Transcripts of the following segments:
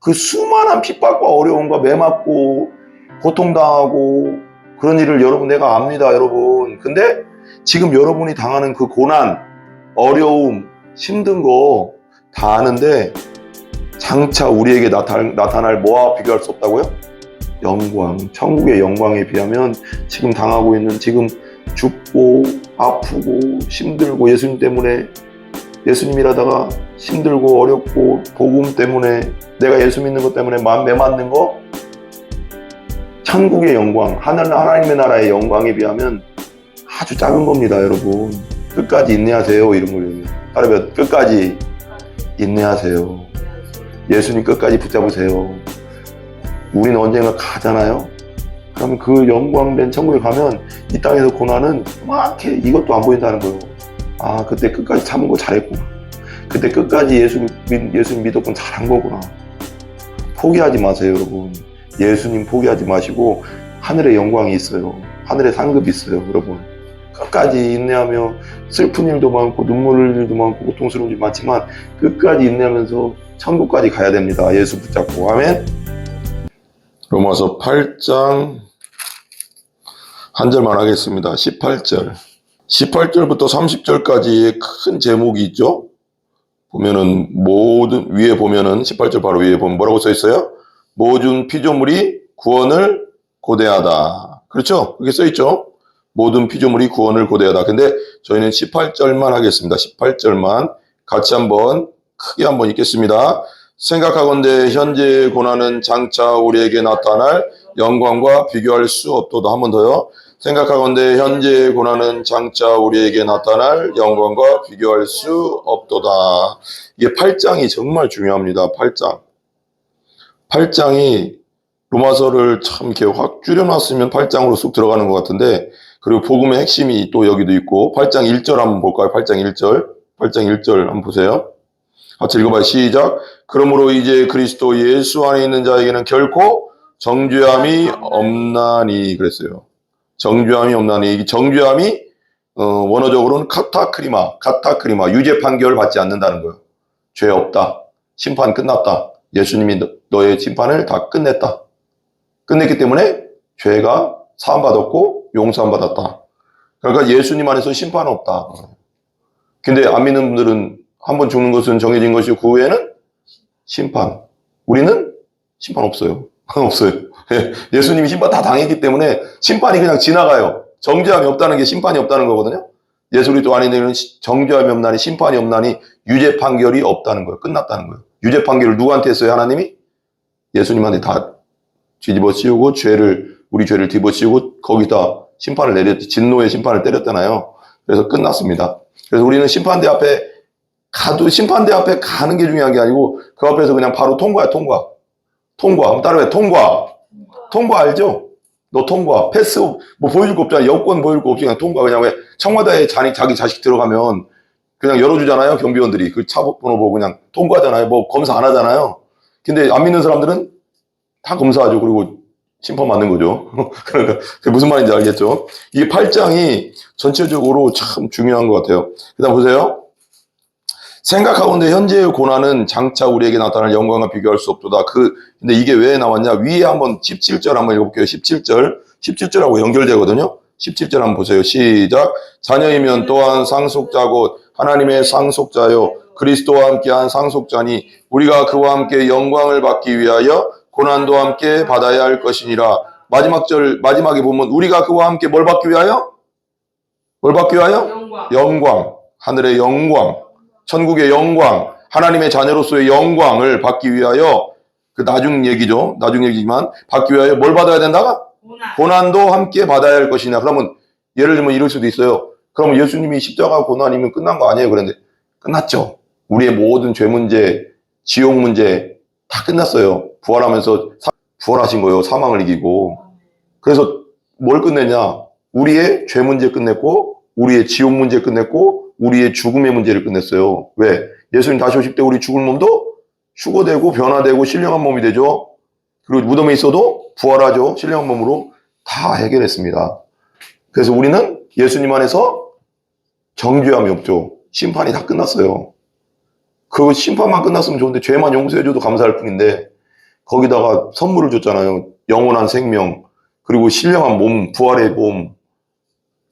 그 수많은 핍박과 어려움과 매맞고 고통당하고 그런 일을 여러분 내가 압니다, 여러분. 근데 지금 여러분이 당하는 그 고난, 어려움, 힘든 거 다 아는데 장차 우리에게 나타날 뭐와 비교할 수 없다고요? 영광, 천국의 영광에 비하면 지금 당하고 있는, 지금 죽고 아프고 힘들고 예수님 때문에, 예수님이라다가 힘들고 어렵고 복음 때문에 내가 예수 믿는 것 때문에 매맞는 거, 천국의 영광, 하나님의 나라의 영광에 비하면 아주 작은 겁니다, 여러분. 끝까지 인내하세요, 이런 거예요. 따르면 끝까지 인내하세요. 예수님 끝까지 붙잡으세요. 우리는 언젠가 가잖아요. 그러면 그 영광된 천국에 가면 이 땅에서 고난은 그만게 이것도 안 보인다는 거예요. 아, 그때 끝까지 참은 거 잘했구나. 그때 끝까지 예수님 믿었군, 잘한 거구나. 포기하지 마세요, 여러분. 예수님 포기하지 마시고 하늘의 영광이 있어요. 하늘의 상급이 있어요, 여러분. 끝까지 인내하며 슬픈 일도 많고 눈물 흘릴 일도 많고 고통스러운 일도 많지만 끝까지 인내하면서 천국까지 가야 됩니다. 예수 붙잡고. 아멘. 로마서 8장 한 절만 하겠습니다. 18절부터 30절까지의 큰 제목이 있죠. 보면은 모든, 위에 보면은 18절 바로 위에 보면 뭐라고 써 있어요? 모든 피조물이 구원을 고대하다. 그렇죠? 그게 써 있죠. 모든 피조물이 구원을 고대하다. 근데 저희는 18절만 하겠습니다. 18절만 같이 한번 크게 한번 읽겠습니다. 생각하건대 현재의 고난은 장차 우리에게 나타날 영광과 비교할 수 없도다. 한 번 더요. 생각하건대 현재의 고난은 장차 우리에게 나타날 영광과 비교할 수 없도다. 이게 8장이 정말 중요합니다. 8장이 로마서를 참 이렇게 확 줄여놨으면 8장으로 쑥 들어가는 것 같은데, 그리고 복음의 핵심이 또 여기도 있고, 8장 1절 한번 볼까요? 8장 1절 한번 보세요. 같이 읽어봐요. 시작. 그러므로 이제 그리스도 예수 안에 있는 자에게는 결코 정죄함이 없나니. 그랬어요. 정죄함이 없나니. 이 정죄함이 원어적으로는 카타크리마, 유죄 판결 받지 않는다는 거예요. 죄 없다. 심판 끝났다. 예수님이 너의 심판을 다 끝냈다. 끝냈기 때문에 죄가 사함받았고 용서함받았다. 그러니까 예수님 안에서 심판 없다. 근데 안 믿는 분들은 한 번 죽는 것은 정해진 것이고 그 후에는 심판. 우리는 심판 없어요. 없어요. 예수님이 심판 다 당했기 때문에 심판이 그냥 지나가요. 정죄함이 없다는 게 심판이 없다는 거거든요. 예수 그리스도 안에 있는 정죄함이 없나니 심판이 없나니 유죄 판결이 없다는 거예요. 끝났다는 거예요. 유죄 판결을 누구한테 했어요? 하나님이? 예수님한테 다 뒤집어 씌우고 우리 죄를 뒤집어 씌우고 거기다 심판을 내렸지. 진노의 심판을 때렸잖아요. 그래서 끝났습니다. 그래서 우리는 심판대 앞에 가는 게 중요한 게 아니고 그 앞에서 그냥 바로 통과야. 통과. 한번 따라해. 통과 알죠? 너 통과. 패스 뭐 보여줄 거 없잖아. 여권 보여줄 거 없지. 그냥 통과. 그냥 왜 청와대에 자기 자식 들어가면 그냥 열어주잖아요. 경비원들이 그 차 번호 보고 그냥 통과하잖아요. 뭐 검사 안 하잖아요. 근데 안 믿는 사람들은 다 검사하죠. 그리고 심판 받는 거죠. 그러니까 그게 무슨 말인지 알겠죠? 이게 8장이 전체적으로 참 중요한 것 같아요. 그다음 보세요. 생각하건대 현재의 고난은 장차 우리에게 나타날 영광과 비교할 수 없도다. 근데 이게 왜 나왔냐? 위에 한번 17절 한번 읽어볼게요. 17절하고 연결되거든요. 17절 한번 보세요. 시작. 자녀이면 또한 상속자고 하나님의 상속자요 그리스도와 함께한 상속자니 우리가 그와 함께 영광을 받기 위하여 고난도 함께 받아야 할 것이니라. 마지막에 보면 우리가 그와 함께 뭘 받기 위하여? 영광. 하늘의 영광. 천국의 영광. 하나님의 자녀로서의 영광을 받기 위하여, 그 나중 얘기죠. 나중 얘기지만 받기 위하여 뭘 받아야 된다? 고난도 함께 받아야 할 것이냐. 그러면 예를 들면 이럴 수도 있어요. 그러면 예수님이 십자가 고난이면 끝난 거 아니에요? 그런데 끝났죠. 우리의 모든 죄 문제, 지옥 문제 다 끝났어요. 부활하면서 부활하신 거예요. 사망을 이기고. 그래서 뭘 끝내냐? 우리의 죄 문제 끝냈고 우리의 지옥 문제 끝냈고 우리의 죽음의 문제를 끝냈어요. 왜? 예수님 다시 오실 때 우리 죽을 몸도 휴거되고 변화되고 신령한 몸이 되죠. 그리고 무덤에 있어도 부활하죠. 신령한 몸으로 다 해결했습니다. 그래서 우리는 예수님 안에서 정죄함이 없죠. 심판이 다 끝났어요. 그 심판만 끝났으면 좋은데 죄만 용서해줘도 감사할 뿐인데 거기다가 선물을 줬잖아요. 영원한 생명, 그리고 신령한 몸, 부활의 몸,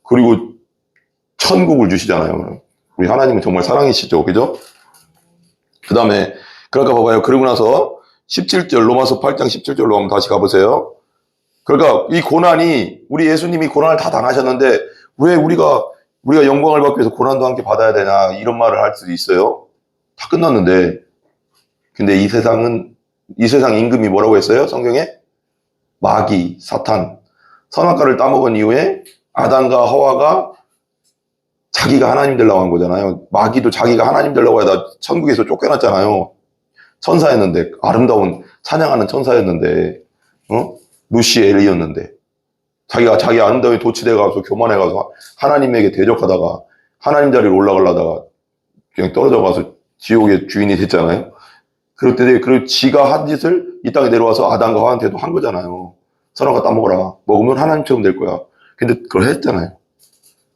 그리고 천국을 주시잖아요. 우리 하나님은 정말 사랑이시죠. 그죠? 그 다음에, 그러니까 봐봐요. 그러고 나서 17절, 로마서 8장 17절로 한번 다시 가보세요. 그러니까 이 고난이, 우리 예수님이 고난을 다 당하셨는데, 왜 우리가 영광을 받기 위해서 고난도 함께 받아야 되나, 이런 말을 할 수도 있어요. 다 끝났는데. 근데 이 세상 임금이 뭐라고 했어요? 성경에? 마귀, 사탄. 선악과를 따먹은 이후에 아담과 하와가 자기가 하나님 되려고 한 거잖아요. 마귀도 자기가 하나님 되려고 하다 천국에서 쫓겨났잖아요. 천사였는데, 아름다운 찬양하는 천사였는데, 루시엘이었는데, 자기가 자기 아름다움에 도취돼가서 교만해가서 하나님에게 대적하다가 하나님 자리로 올라가려다가 그냥 떨어져가서 지옥의 주인이 됐잖아요. 그럴 때, 그리고 지가 한 짓을 이 땅에 내려와서 아담과 하와한테도 한 거잖아요. 선악과 따먹어라. 먹으면 하나님처럼 될 거야. 근데 그걸 했잖아요.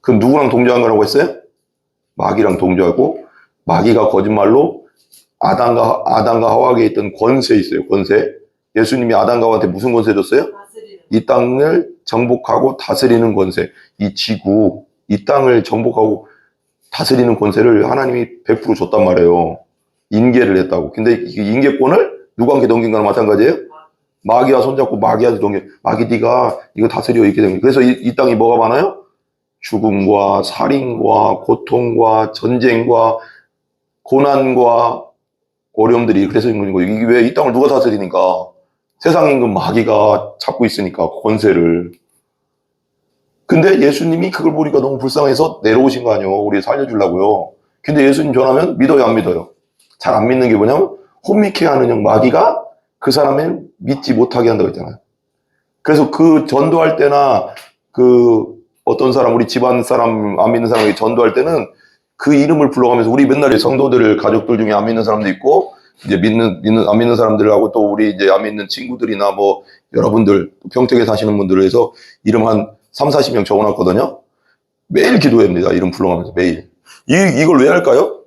그럼 누구랑 동조한 거라고 했어요? 마귀랑 동조하고, 마귀가 거짓말로 아담과 하와에게 있던 권세 있어요. 권세. 예수님이 아담과 하와한테 무슨 권세 줬어요? 이 땅을 정복하고 다스리는 권세. 이 지구, 이 땅을 정복하고 다스리는 권세를 하나님이 100% 줬단 말이에요. 인계를 했다고. 근데 이 인계권을 누구한테 넘긴 거랑 마찬가지예요? 마귀와 손잡고 마귀한테 넘겨. 마귀 네가 이거 다스려 이렇게 된 거예요. 그래서 이 땅이 뭐가 많아요? 죽음과 살인과 고통과 전쟁과 고난과 어려움들이 그래서 있는 거예요. 이게 왜 이 땅을 누가 다스리니까? 세상 임금 마귀가 잡고 있으니까 권세를. 근데 예수님이 그걸 보니까 너무 불쌍해서 내려오신 거 아니에요. 우리 살려주려고요. 근데 예수님 전하면 믿어요, 안 믿어요? 잘 안 믿는 게 뭐냐면 혼미케 하는 형 마귀가 그 사람을 믿지 못하게 한다고 했잖아요. 그래서 그 전도할 때나 그 어떤 사람, 우리 집안 사람, 안 믿는 사람에게 전도할 때는 그 이름을 불러가면서 우리 맨날 성도들, 가족들 중에 안 믿는 사람도 있고, 이제 안 믿는 사람들하고 또 우리 이제 안 믿는 친구들이나 뭐 여러분들, 평택에 사시는 분들을 해서 이름 한 3, 40명 적어놨거든요. 매일 기도해야 됩니다. 이름 불러가면서 매일. 이걸 왜 할까요?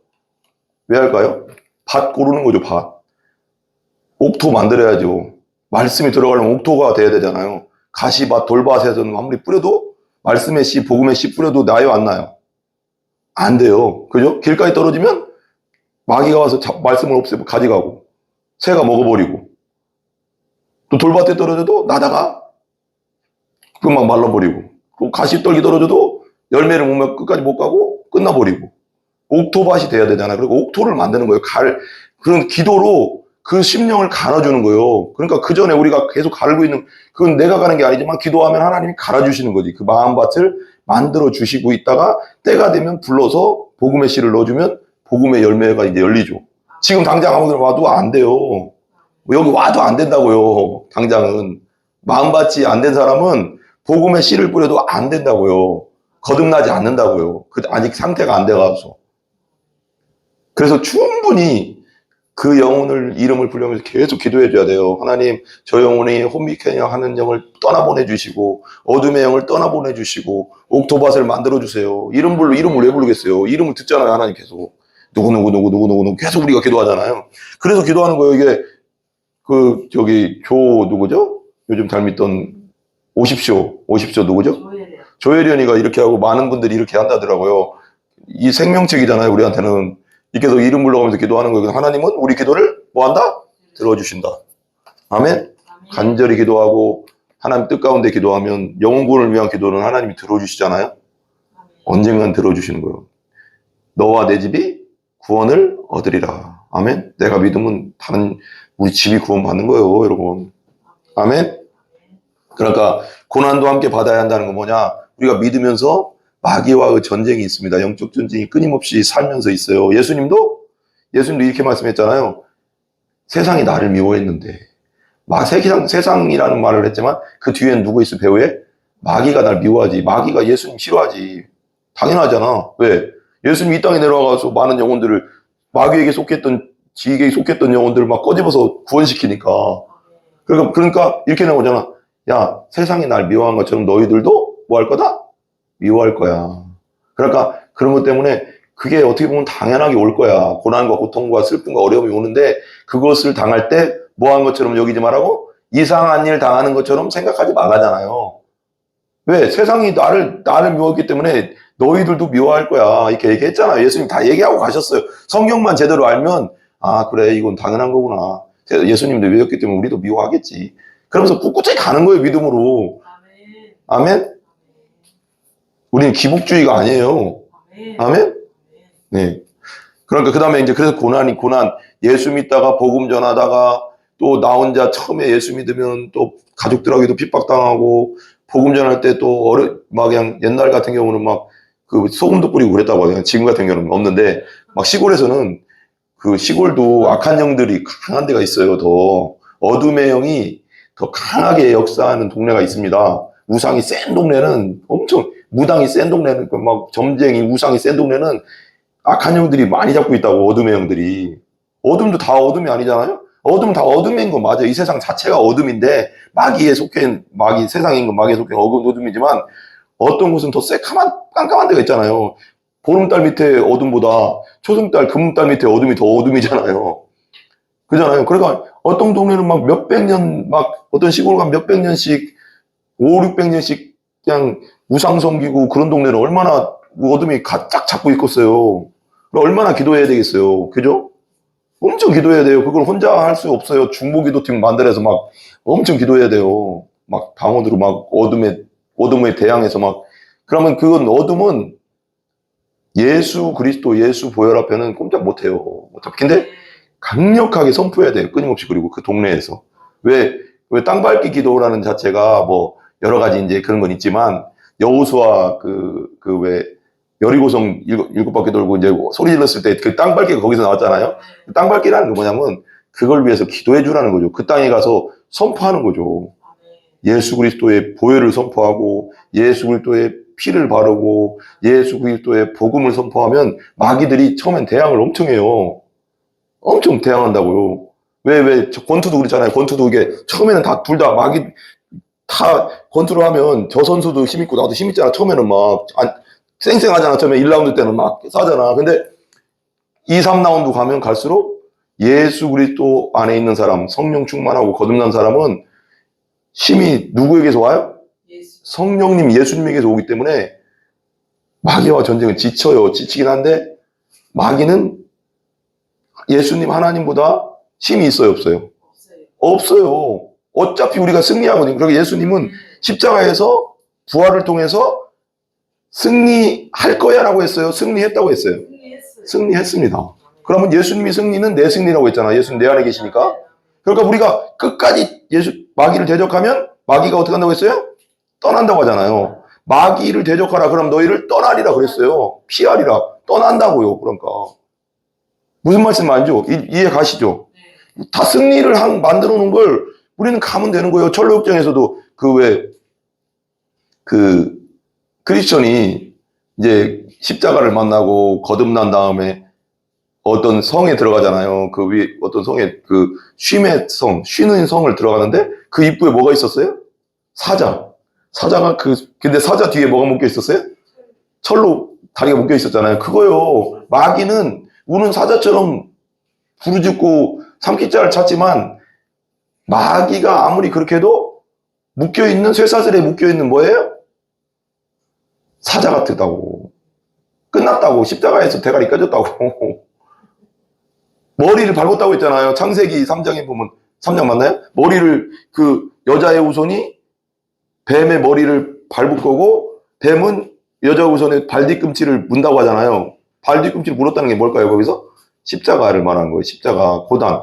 왜 할까요? 밭 고르는 거죠, 밭. 옥토 만들어야죠. 말씀이 들어가려면 옥토가 돼야 되잖아요. 가시밭, 돌밭에서는 아무리 뿌려도 말씀의 씨, 복음의 씨 뿌려도 나요, 안 나요? 안 돼요. 그죠? 길가에 떨어지면 마귀가 와서 말씀을 없애고 가져가고, 새가 먹어버리고, 또 돌밭에 떨어져도 나다가 금방 말라버리고, 또 가시떨기 떨어져도 열매를 못 맺고 끝까지 못 가고 끝나버리고, 옥토밭이 돼야 되잖아요. 그리고 옥토를 만드는 거예요. 그런 기도로 그 심령을 갈아주는 거예요. 그러니까 그 전에 우리가 계속 갈고 있는, 그건 내가 가는 게 아니지만 기도하면 하나님이 갈아주시는 거지. 그 마음밭을 만들어 주시고 있다가 때가 되면 불러서 복음의 씨를 넣어주면 복음의 열매가 이제 열리죠. 지금 당장 아무데나 와도 안 돼요. 여기 와도 안 된다고요. 당장은. 마음밭이 안 된 사람은 복음의 씨를 뿌려도 안 된다고요. 거듭나지 않는다고요. 아직 상태가 안 돼가서. 그래서 충분히 그 영혼을, 이름을 불러면서 계속 기도해 줘야 돼요. 하나님, 저 영혼이 혼미케냐 하는 영을 떠나보내 주시고, 어둠의 영을 떠나보내 주시고, 옥토밭을 만들어 주세요. 이름을 왜 부르겠어요? 이름을 듣잖아요, 하나님 계속. 누구 계속 우리가 기도하잖아요. 그래서 기도하는 거예요. 이게 누구죠? 요즘 잘 믿던 오십쇼 누구죠? 조혜련이가 이렇게 하고 많은 분들이 이렇게 한다더라고요. 이 생명책이잖아요, 우리한테는. 이 계속 이름 불러가면서 기도하는 거예요. 하나님은 우리 기도를 뭐 한다? 들어주신다. 아멘? 간절히 기도하고 하나님 뜻 가운데 기도하면 영혼구원을 위한 기도는 하나님이 들어주시잖아요. 언젠간 들어주시는 거예요. 너와 내 집이 구원을 얻으리라. 아멘? 내가 믿으면 우리 집이 구원받는 거예요, 여러분. 아멘? 그러니까 고난도 함께 받아야 한다는 건 뭐냐? 우리가 믿으면서 마귀와의 전쟁이 있습니다. 영적 전쟁이 끊임없이 살면서 있어요. 예수님도 이렇게 말씀했잖아요. 세상이 나를 미워했는데, 세상이라는 말을 했지만 그 뒤에는 누구 있어, 배후에? 마귀가 날 미워하지. 마귀가 예수님 싫어하지. 당연하잖아. 왜? 예수님 이 땅에 내려와서 많은 영혼들을, 마귀에게 속했던, 지에게 속했던 영혼들을 막 꺼집어서 구원시키니까. 그러니까 이렇게 나오잖아. 야, 세상이 날 미워한 것처럼 너희들도 뭐 할 거다? 미워할 거야. 그러니까 그런 것 때문에 그게 어떻게 보면 당연하게 올 거야. 고난과 고통과 슬픔과 어려움이 오는데 그것을 당할 때 뭐 한 것처럼 여기지 말라고? 이상한 일 당하는 것처럼 생각하지 말라잖아요. 왜? 세상이 나를 미워했기 때문에 너희들도 미워할 거야. 이렇게 얘기했잖아요. 예수님 다 얘기하고 가셨어요. 성경만 제대로 알면, 아, 그래, 이건 당연한 거구나. 예수님도 미웠기 때문에 우리도 미워하겠지. 그러면서 꿋꿋이 가는 거예요, 믿음으로. 아멘? 우리는 기복주의가 아니에요. 아멘? 네. 그러니까 그 다음에 이제 그래서 고난. 예수 믿다가 복음 전하다가 또 나 혼자 처음에 예수 믿으면 또 가족들에게도 핍박당하고 복음 전할 때 또 막 그냥 옛날 같은 경우는 막 그 소금도 뿌리고 그랬다고 하요. 지금 같은 경우는 없는데 막 시골에서는 그 시골도 악한 영들이 강한 데가 있어요. 더 어둠의 영이 더 강하게 역사하는 동네가 있습니다. 우상이 센 동네는 엄청 무당이 센 동네는 막 점쟁이 우상이 센 동네는 악한 영들이 많이 잡고 있다고. 어둠의 영들이. 어둠도 다 어둠이 아니잖아요. 어둠 다 어둠인 건 맞아요. 이 세상 자체가 어둠인데 마귀에 속해 마귀 세상인 건 마귀에 속해 어둠이지만 어떤 곳은 더 깜깜한 데가 있잖아요. 보름달 밑에 어둠보다 초승달 금음달 밑에 어둠이 더 어둠이잖아요. 그잖아요. 그러니까 어떤 동네는 막 몇백 년 막 어떤 시골 가면 몇백 년씩 500~600년씩 그냥 우상 섬기고 그런 동네는 얼마나 어둠이 쫙 잡고 있겠어요. 얼마나 기도해야 되겠어요. 그죠? 엄청 기도해야 돼요. 그걸 혼자 할 수 없어요. 중보기도팀 만들어서 막 엄청 기도해야 돼요. 막 방언으로 막 어둠에 대항해서 막. 그러면 그건 어둠은 예수 그리스도 예수 보혈 앞에는 꼼짝 못해요. 근데 강력하게 선포해야 돼요. 끊임없이. 그리고 그 동네에서. 왜 땅밟기 기도라는 자체가 뭐 여러 가지 이제 그런 건 있지만 여호수아 왜 여리고성 일곱 바퀴 돌고 이제 소리 질렀을 때 그 땅밟기가 거기서 나왔잖아요. 땅밟기라는 게 뭐냐면 그걸 위해서 기도해 주라는 거죠. 그 땅에 가서 선포하는 거죠. 예수 그리스도의 보혈을 선포하고 예수 그리스도의 피를 바르고 예수 그리스도의 복음을 선포하면 마귀들이 처음엔 대항을 엄청 해요. 엄청 대항한다고요. 왜 권투도 그렇잖아요. 권투도 이게 처음에는 다 둘 다 마귀 다 권투를 하면 저 선수도 힘 있고 나도 힘 있잖아. 처음에는 막 쌩쌩하잖아. 처음에 1라운드 때는 막 싸잖아. 근데 2, 3라운드 가면 갈수록 예수 그리스도 안에 있는 사람, 성령 충만하고 거듭난 사람은 힘이 누구에게서 와요? 성령님 예수님에게서 오기 때문에 마귀와 전쟁은 지쳐요. 지치긴 한데 마귀는 예수님 하나님보다 힘이 있어요? 없어요? 없어요. 어차피 우리가 승리하거든요. 그러니까 예수님은 십자가에서 부활을 통해서 승리할 거야 라고 했어요? 승리했다고 했어요? 승리했습니다. 그러면 예수님이 승리는 내 승리라고 했잖아. 예수님 내 안에 계시니까. 그러니까 우리가 끝까지 마귀를 대적하면 마귀가 어떻게 한다고 했어요? 떠난다고 하잖아요. 마귀를 대적하라. 그럼 너희를 떠나리라 그랬어요. 피하리라. 떠난다고요. 그러니까. 무슨 말씀 알죠? 이해 가시죠? 다 승리를 만들어 놓은 걸 우리는 가면 되는 거예요. 철로역정에서도 크리스천이 이제 십자가를 만나고 거듭난 다음에 어떤 성에 들어가잖아요. 그 위에 어떤 성에 쉼의 성, 쉬는 성을 들어가는데 그 입구에 뭐가 있었어요? 사자가 근데 사자 뒤에 뭐가 묶여 있었어요? 철로 다리가 묶여 있었잖아요. 그거요. 마귀는 우는 사자처럼 부르짖고 삼키자를 찾지만 마귀가 아무리 그렇게 해도 묶여있는 쇠사슬에 묶여있는 뭐예요? 사자 같다고. 끝났다고. 십자가에서 대가리 깨졌다고. 머리를 밟았다고 했잖아요. 창세기 3장에 보면 3장 맞나요? 머리를 여자의 후손이 뱀의 머리를 밟을 거고 뱀은 여자 후손의 발뒤꿈치를 문다고 하잖아요. 발뒤꿈치를 물었다는 게 뭘까요? 거기서? 십자가를 말하는 거예요. 십자가, 고난.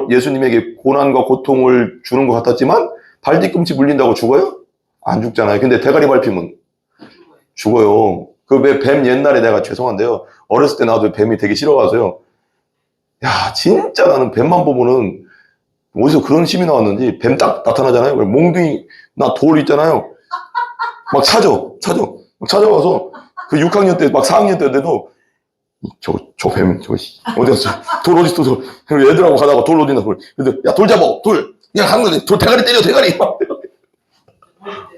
예수님에게 고난과 고통을 주는 것 같았지만 발뒤꿈치 물린다고 죽어요? 안 죽잖아요. 근데 대가리 밟히면 죽어요. 왜 뱀 옛날에 내가 죄송한데요. 어렸을 때 나도 뱀이 되게 싫어가서요. 야, 진짜 나는 뱀만 보면은 어디서 그런 힘이 나왔는지 뱀 딱 나타나잖아요. 몽둥이, 나 돌 있잖아요. 막 막 찾아와서 그 6학년 때, 막 4학년 때인데도 저 뱀, 어디 갔어? 돌 어디 있어? 애들하고 가다가 돌 어디 있나? 근데 야, 돌 잡아, 돌. 그냥 하는 거지. 돌 대가리 때려, 대가리.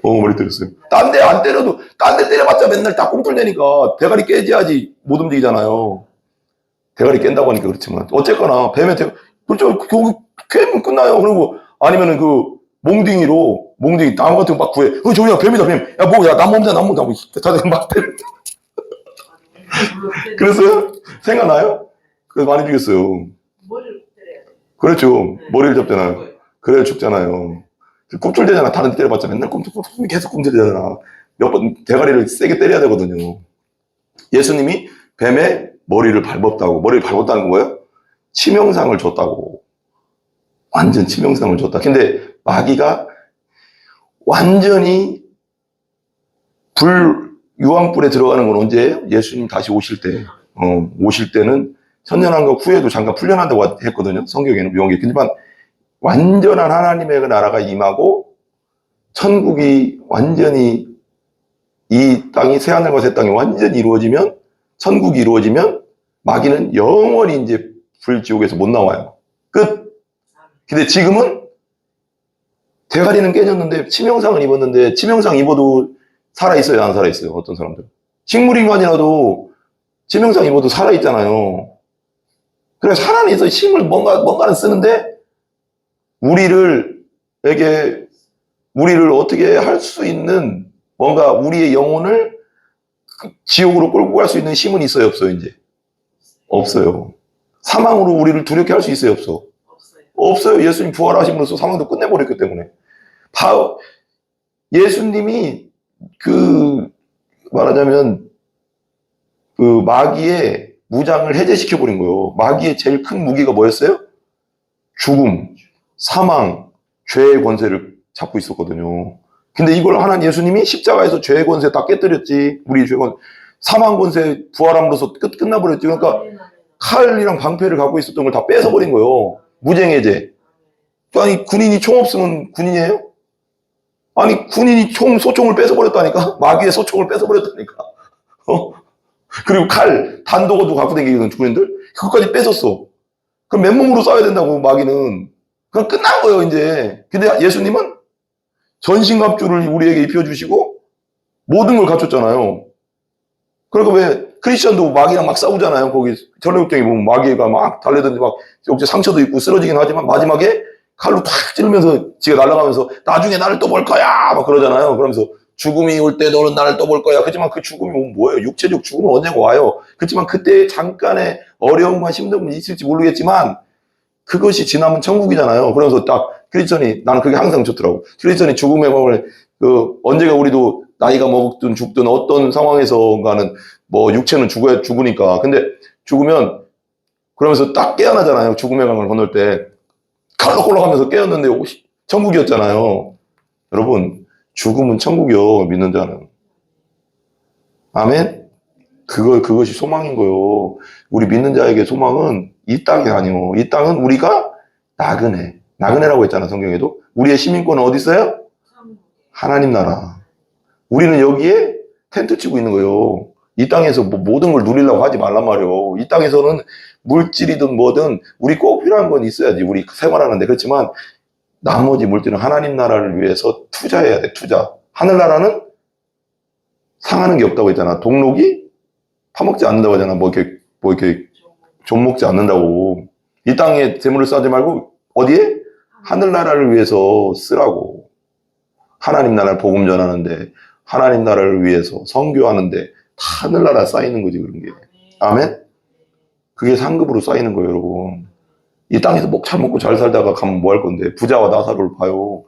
머리 때렸어요. 딴 데 안 때려도, 딴 데 때려봤자 맨날 딱 꿈틀대니까 대가리 깨져야지 못 움직이잖아요. 대가리 깬다고 하니까 그렇지만. 어쨌거나, 그렇죠. 거기 캐면 끝나요. 그리고 아니면은 그 몽둥이 나무 같은 거 막 구해. 저기야 뱀이다 뱀. 야 뭐 야 나무 없냐 나무 다들 막 때려. 그랬어요? 생각나요? 그래서 많이 죽였어요. 머리를 때려야 돼. 그렇죠. 머리를 잡잖아요. 그래야 죽잖아요. 꿈틀대잖아. 다른 데 때려봤자 맨날 계속 꿈틀대잖아. 몇 번 대가리를 세게 때려야 되거든요. 예수님이 뱀의 머리를 밟았다고. 머리를 밟았다는 건 뭐예요? 치명상을 줬다고. 완전 치명상을 줬다. 근데 마귀가 완전히 유황불에 들어가는 건 언제예요? 예수님 다시 오실 때. 오실 때는 천년왕국 후에도 잠깐 풀려난다고 했거든요. 성경에는 유황이. 근데만 완전한 하나님의 그 나라가 임하고 천국이 완전히 이 땅이 새하늘과 새 땅이 완전히 이루어지면 천국이 이루어지면 마귀는 영원히 이제 불지옥에서 못 나와요. 끝. 근데 지금은 대가리는 깨졌는데 치명상을 입었는데 치명상 입어도 살아있어요, 안 살아있어요? 어떤 사람들. 식물인간이라도 치명상 입어도 살아있잖아요. 그래서 살아내서 힘을 뭔가는 쓰는데 우리를 어떻게 할 수 있는 뭔가 우리의 영혼을 지옥으로 끌고 갈 수 있는 힘은 있어요, 없어요, 이제? 없어요. 사망으로 우리를 두렵게 할 수 있어요, 없어? 없어요. 예수님 부활하심으로써 사망도 끝내버렸기 때문에. 예수님이 말하자면 마귀의 무장을 해제시켜버린 거예요. 마귀의 제일 큰 무기가 뭐였어요? 죽음, 사망, 죄의 권세를 잡고 있었거든요. 근데 이걸 예수님이 십자가에서 죄의 권세 다 깨뜨렸지. 우리 죄의 권세, 사망 권세 부활함으로써 끝나버렸지. 그러니까 칼이랑 방패를 갖고 있었던 걸 다 뺏어버린 거예요. 무쟁해제. 아니 군인이 총 없으면 군인이에요? 아니 군인이 소총을 뺏어버렸다니까? 마귀의 소총을 뺏어버렸다니까? 그리고 단도구도 갖고 다니거든 군인들? 그것까지 뺏었어. 그럼 맨몸으로 싸워야 된다고 마귀는. 그럼 끝난 거예요 이제. 근데 예수님은 전신갑주를 우리에게 입혀주시고 모든 걸 갖췄잖아요. 그러니까 왜 크리스천도 마귀랑 막 싸우잖아요. 거기 전래극장에 보면 마귀가 막 달려드는데 막 상처도 있고 쓰러지긴 하지만 마지막에 칼로 탁 찌르면서 지가 날아가면서 나중에 나를 또 볼 거야 막 그러잖아요. 그러면서 죽음이 올 때 너는 나를 또 볼 거야. 그렇지만 그 죽음이 뭐예요? 육체적 죽음은 언젠가 와요. 그렇지만 그때 잠깐의 어려움과 힘듦은 있을지 모르겠지만 그것이 지나면 천국이잖아요. 그러면서 딱 크리스천이, 나는 그게 항상 좋더라고. 크리스천이 죽음의 마음을 언제가 우리도 나이가 먹든 죽든 어떤 상황에서가는 뭐 육체는 죽으니까. 근데 죽으면 그러면서 딱 깨어나잖아요. 죽음의 강을 건널 때 칼록콜록하면서 깨었는데 천국이었잖아요. 여러분, 죽음은 천국이요. 믿는 자는. 아멘. 그것이 소망인 거요. 우리 믿는 자에게 소망은 이 땅이 아니요. 이 땅은 우리가 나그네라고 했잖아, 성경에도. 우리의 시민권은 어디 있어요? 하나님 나라. 우리는 여기에 텐트 치고 있는 거예요. 이 땅에서 모든 걸 누리려고 하지 말란 말이에요. 이 땅에서는 물질이든 뭐든 우리 꼭 필요한 건 있어야지. 우리 생활하는데. 그렇지만 나머지 물질은 하나님 나라를 위해서 투자해야 돼, 투자. 하늘나라는 상하는 게 없다고 했잖아. 동록이 파먹지 않는다고 하잖아. 뭐 이렇게 좀먹지 않는다고. 이 땅에 재물을 쌓지 말고 어디에? 하늘나라를 위해서 쓰라고. 하나님 나라를 복음 전하는데, 하나님 나라를 위해서 선교하는데 다 하늘나라 쌓이는 거지, 그런 게. 아멘? 그게 상급으로 쌓이는 거예요, 여러분. 이 땅에서 잘 먹고 잘 살다가 가면 뭐 할 건데. 부자와 나사로를 봐요.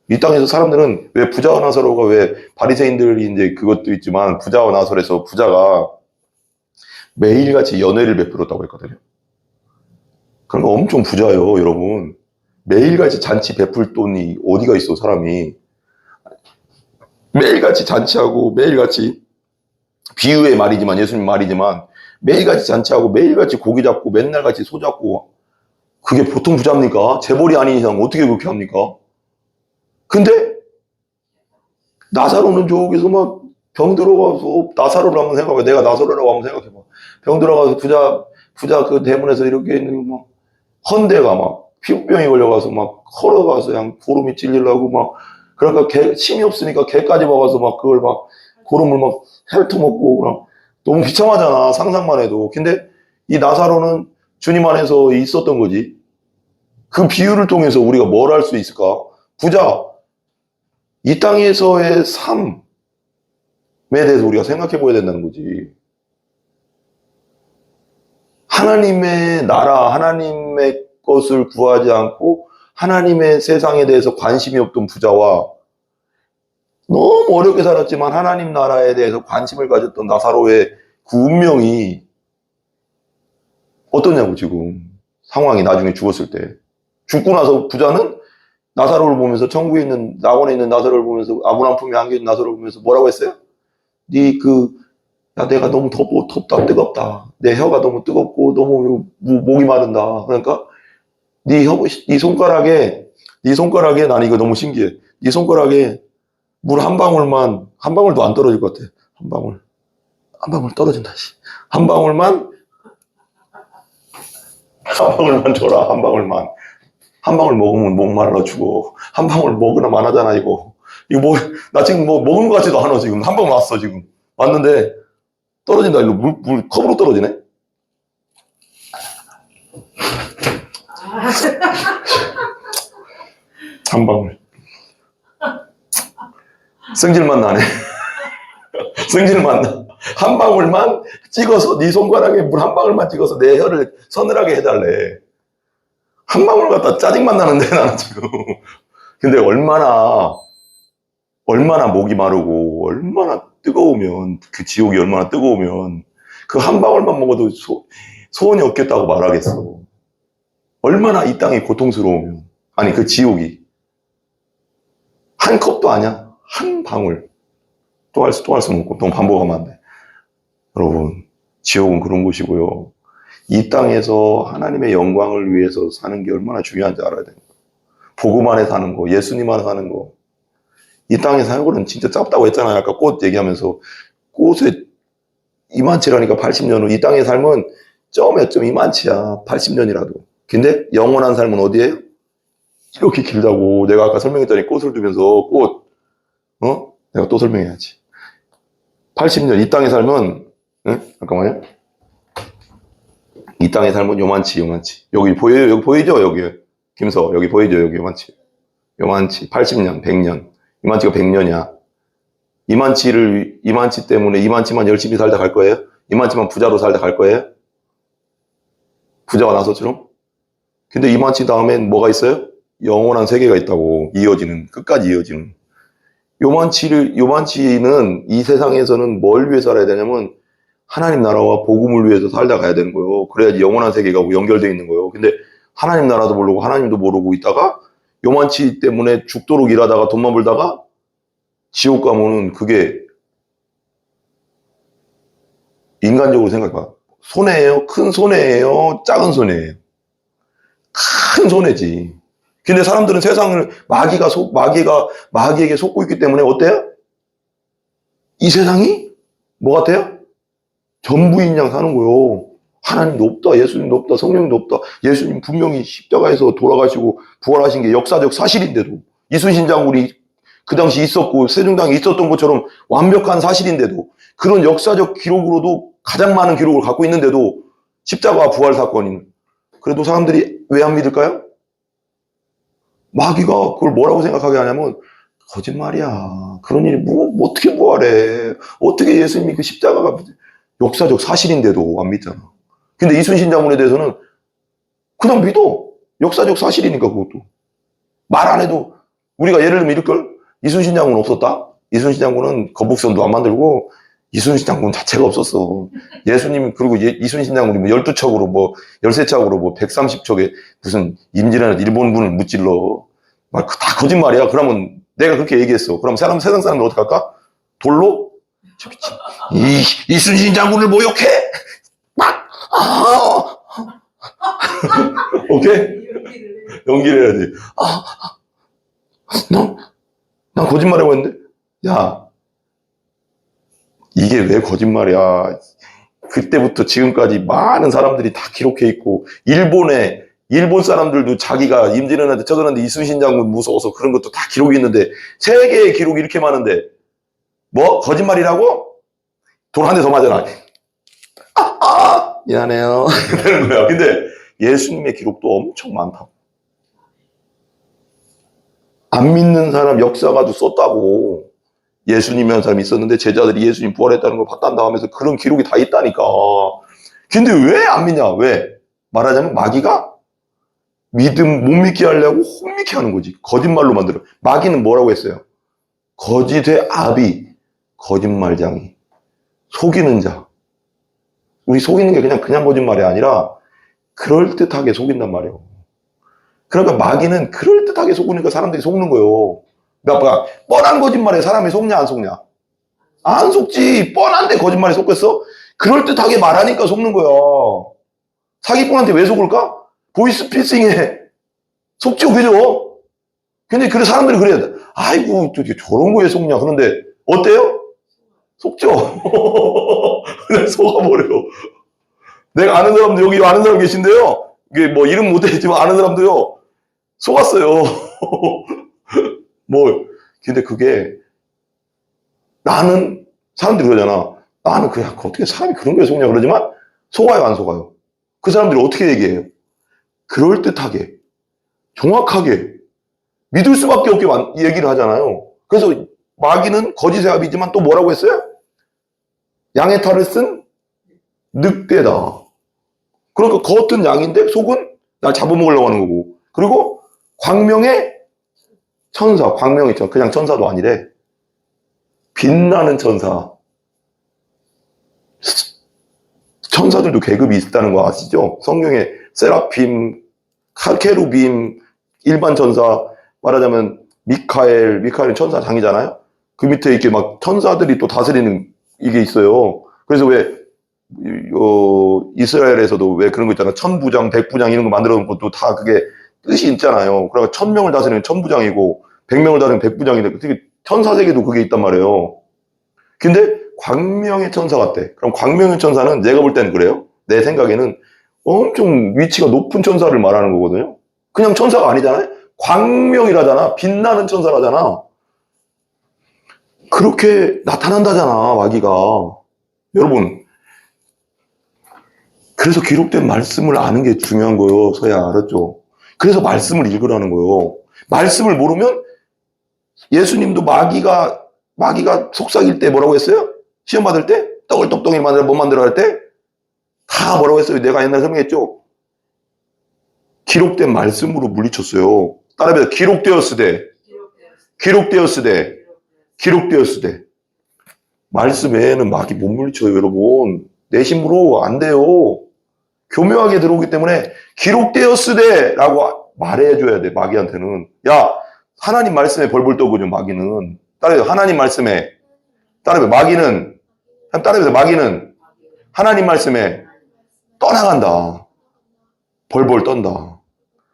이 땅에서 사람들은 왜 부자와 나사로가 왜 바리새인들이 이제 그것도 있지만 부자와 나사로에서 부자가 매일같이 연회를 베풀었다고 했거든요. 그러니까 엄청 부자예요, 여러분. 매일같이 잔치 베풀 돈이 어디가 있어, 사람이. 매일같이 잔치하고 매일같이, 비유의 말이지만, 예수님 말이지만, 매일같이 잔치하고 매일같이 고기 잡고 맨날같이 소 잡고, 그게 보통 부자입니까? 재벌이 아닌 이상 어떻게 그렇게 합니까? 근데 나사로는 저기서 막 병 들어가서, 나사로를 한번 생각해봐. 내가 나사로라고 한번 생각해봐. 병 들어가서 부자 그 대문에서 이렇게 있는 막 헌대가 막 피부병이 걸려가서 막 걸어가서 그냥 고름이 찔리려고 막, 그러니까 침이 없으니까 개까지 먹어서 막 그걸 막 고름을 막 핥아먹고 그냥 너무 비참하잖아, 상상만 해도. 근데 이 나사로는 주님 안에서 있었던 거지. 그 비유를 통해서 우리가 뭘 할 수 있을까? 부자, 이 땅에서의 삶에 대해서 우리가 생각해 보야 된다는 거지. 하나님의 나라, 하나님의 것을 구하지 않고 하나님의 세상에 대해서 관심이 없던 부자와 너무 어렵게 살았지만 하나님 나라에 대해서 관심을 가졌던 나사로의 그 운명이 어떠냐고, 지금. 상황이 나중에 죽었을 때. 죽고 나서 부자는 나사로를 보면서, 천국에 있는, 낙원에 있는 나사로를 보면서, 아브라함 품에 안겨 있는 나사로를 보면서 뭐라고 했어요? 야, 내가 너무 덥다, 뜨겁다. 내 혀가 너무 뜨겁고, 너무 목이 마른다. 그러니까, 네 손가락에, 난 이거 너무 신기해. 네 손가락에 물 한 방울만, 한 방울도 안 떨어질 것 같아. 한 방울 떨어진다. 한 방울만 줘라, 한 방울만. 한 방울 먹으면 목 말라 죽어. 한 방울 먹으나 마나잖아, 이거. 나 지금 먹은 것 같지도 않아, 지금. 한 방울 왔어, 지금. 왔는데, 떨어진다, 이거 물 컵으로 떨어지네? 한 방울. 승질만 나네. 승질만 나. 한 방울만 찍어서, 네 손가락에 물 한 방울만 찍어서 내 혀를 서늘하게 해달래. 한 방울 갖다 짜증만 나는데, 나는 지금. 근데 얼마나 목이 마르고, 얼마나 뜨거우면, 그 지옥이 얼마나 뜨거우면, 그 한 방울만 먹어도 소원이 없겠다고 말하겠어. 얼마나 이 땅이 고통스러우면. 아니, 그 지옥이. 한 컵도 아니야. 한 방울. 또 할 수는 없고, 너무 반복하면 안 돼. 여러분, 지옥은 그런 곳이고요. 이 땅에서 하나님의 영광을 위해서 사는 게 얼마나 중요한지 알아야 돼요. 복음 안에 사는 거, 예수님 안에 사는 거. 이 땅의 삶은 진짜 짧다고 했잖아요. 아까 꽃 얘기하면서. 꽃에 이만치라니까, 80년 후. 이 땅의 삶은 몇 점 이만치야. 80년이라도. 근데 영원한 삶은 어디예요? 이렇게 길다고. 내가 아까 설명했더니 꽃을 두면서 내가 또 설명해야지. 80년, 이 땅의 삶은, 잠깐만요. 이 땅의 삶은 요만치. 여기 보여요? 여기 보이죠? 여기. 김서, 여기 보이죠? 여기 요만치. 80년, 100년. 이만치가 100년이야. 이만치 때문에 이만치만 열심히 살다 갈 거예요? 이만치만 부자로 살다 갈 거예요? 부자가 나서처럼? 근데 이만치 다음엔 뭐가 있어요? 영원한 세계가 있다고. 끝까지 이어지는. 요만치는 이 세상에서는 뭘 위해 살아야 되냐면 하나님 나라와 복음을 위해서 살다 가야 되는 거예요. 그래야지 영원한 세계가 연결되어 있는 거예요. 근데 하나님 나라도 모르고 하나님도 모르고 있다가 요만치 때문에 죽도록 일하다가 돈만 벌다가 지옥 가면은 그게 인간적으로 생각해봐. 손해예요? 큰 손해예요? 작은 손해예요? 큰 손해지. 근데 사람들은 세상을 마귀에게 속고 있기 때문에 어때요? 이 세상이 뭐 같아요? 전부인 양 사는 거요. 하나님도 없다, 예수님도 없다, 성령도 없다. 예수님 분명히 십자가에서 돌아가시고 부활하신 게 역사적 사실인데도, 이순신 장군이 그 당시 있었고 세종당에 있었던 것처럼 완벽한 사실인데도, 그런 역사적 기록으로도 가장 많은 기록을 갖고 있는데도 십자가 부활 사건인, 그래도 사람들이 왜 안 믿을까요? 마귀가 그걸 뭐라고 생각하게 하냐면, 거짓말이야. 그런 일이 어떻게 부활해. 어떻게 예수님이 그 십자가가 역사적 사실인데도 안 믿잖아. 근데 이순신 장군에 대해서는 그냥 믿어. 역사적 사실이니까. 그것도 말 안 해도. 우리가 예를 들면 이럴걸? 이순신 장군은 없었다? 이순신 장군은 거북선도 안 만들고 이순신 장군 자체가 없었어. 예수님, 그리고 이순신 장군이 12척으로 13척으로 130척에 무슨 임진왜란 일본군을 무찔러. 다 거짓말이야. 그러면 내가 그렇게 얘기했어. 그럼 세상 사람들 어떻게 할까? 돌로? 이순신 장군을 모욕해? 오케이? 연기를 해야지. 난 거짓말하고 했는데? 야, 이게 왜 거짓말이야? 그때부터 지금까지 많은 사람들이 다 기록해 있고, 일본 사람들도 자기가 임진왜란한테 쳐들었는데 이순신 장군 무서워서 그런 것도 다 기록이 있는데, 세계의 기록이 이렇게 많은데, 거짓말이라고? 돌 한 대 더 맞아라. 미안해요. 그러는 거야. 근데 예수님의 기록도 엄청 많다고. 안 믿는 사람 역사가도 썼다고. 예수님이라는 사람이 있었는데 제자들이 예수님 부활했다는 걸 봤단다 하면서 그런 기록이 다 있다니까. 근데 왜 안 믿냐? 왜? 말하자면 마귀가 믿음 못 믿게 하려고 혼미케 하는 거지. 거짓말로 만들어. 마귀는 뭐라고 했어요? 거짓의 아비, 거짓말장이, 속이는 자. 우리 속이는 게 그냥 거짓말이 아니라 그럴듯하게 속인단 말이에요. 그러니까 마귀는 그럴듯하게 속으니까 사람들이 속는 거예요. 그러니까 뻔한 거짓말에 사람이 속냐 안 속냐? 안 속지. 뻔한데 거짓말에 속겠어? 그럴듯하게 말하니까 속는 거야. 사기꾼한테 왜 속을까? 보이스피싱에 속죠, 그죠? 근데 그래 사람들이 그래야 돼. 아이고 저런 거에 속냐? 그런데 어때요? 속죠. 그냥 속아버려요. 내가 아는 사람도 여기 아는 사람 계신데요. 이게 뭐 이름 못했지만 아는 사람도요. 속았어요. 뭐 근데 그게 나는 사람들이 그러잖아. 나는 그냥 어떻게 사람이 그런 거에 속냐 그러지만 속아요 안 속아요? 그 사람들이 어떻게 얘기해요? 그럴듯하게 정확하게 믿을 수밖에 없게 얘기를 하잖아요. 그래서 마귀는 거짓의 아비지만 또 뭐라고 했어요? 양의 탈을 쓴 늑대다. 그러니까 겉은 양인데 속은 날 잡아먹으려고 하는 거고. 그리고 광명의 천사, 광명의 천사, 그냥 천사도 아니래. 빛나는 천사. 천사들도 계급이 있다는 거 아시죠? 성경에 세라핌, 케루빔, 일반 천사, 말하자면 미카엘은 천사장이잖아요? 그 밑에 이렇게 막 천사들이 또 다스리는 이게 있어요. 그래서 왜, 이스라엘에서도 왜 그런 거 있잖아요. 천부장, 백부장 이런 거 만들어 놓은 것도 다 그게 뜻이 있잖아요. 그러니까 1000명을 다스리는 천부장이고, 100명을 다스리는 백부장인데, 특히 천사세계도 그게 있단 말이에요. 근데 광명의 천사 같대. 그럼 광명의 천사는 내가 볼 때는 그래요. 내 생각에는 엄청 위치가 높은 천사를 말하는 거거든요. 그냥 천사가 아니잖아요. 광명이라잖아. 빛나는 천사라잖아. 그렇게 나타난다잖아, 마귀가. 여러분, 그래서 기록된 말씀을 아는 게 중요한 거예요. 서야 알았죠? 그래서 말씀을 읽으라는 거예요. 말씀을 모르면 예수님도 마귀가 속삭일 때 뭐라고 했어요? 시험 받을 때? 떡을 똑똑히 만들어 못 만들어 할 때? 다 뭐라고 했어요? 내가 옛날에 설명했죠? 기록된 말씀으로 물리쳤어요. 따라해서 기록되었으되 말씀 외에는 마귀 못 물리쳐요, 여러분. 내 힘으로 안 돼요. 교묘하게 들어오기 때문에 기록되었으되 라고 말해줘야 돼, 마귀한테는. 야, 하나님 말씀에 벌벌 떠거든, 마귀는. 따라해서 하나님 말씀에. 따라해서 마귀는 하나님 말씀에 떠나간다. 벌벌 떤다.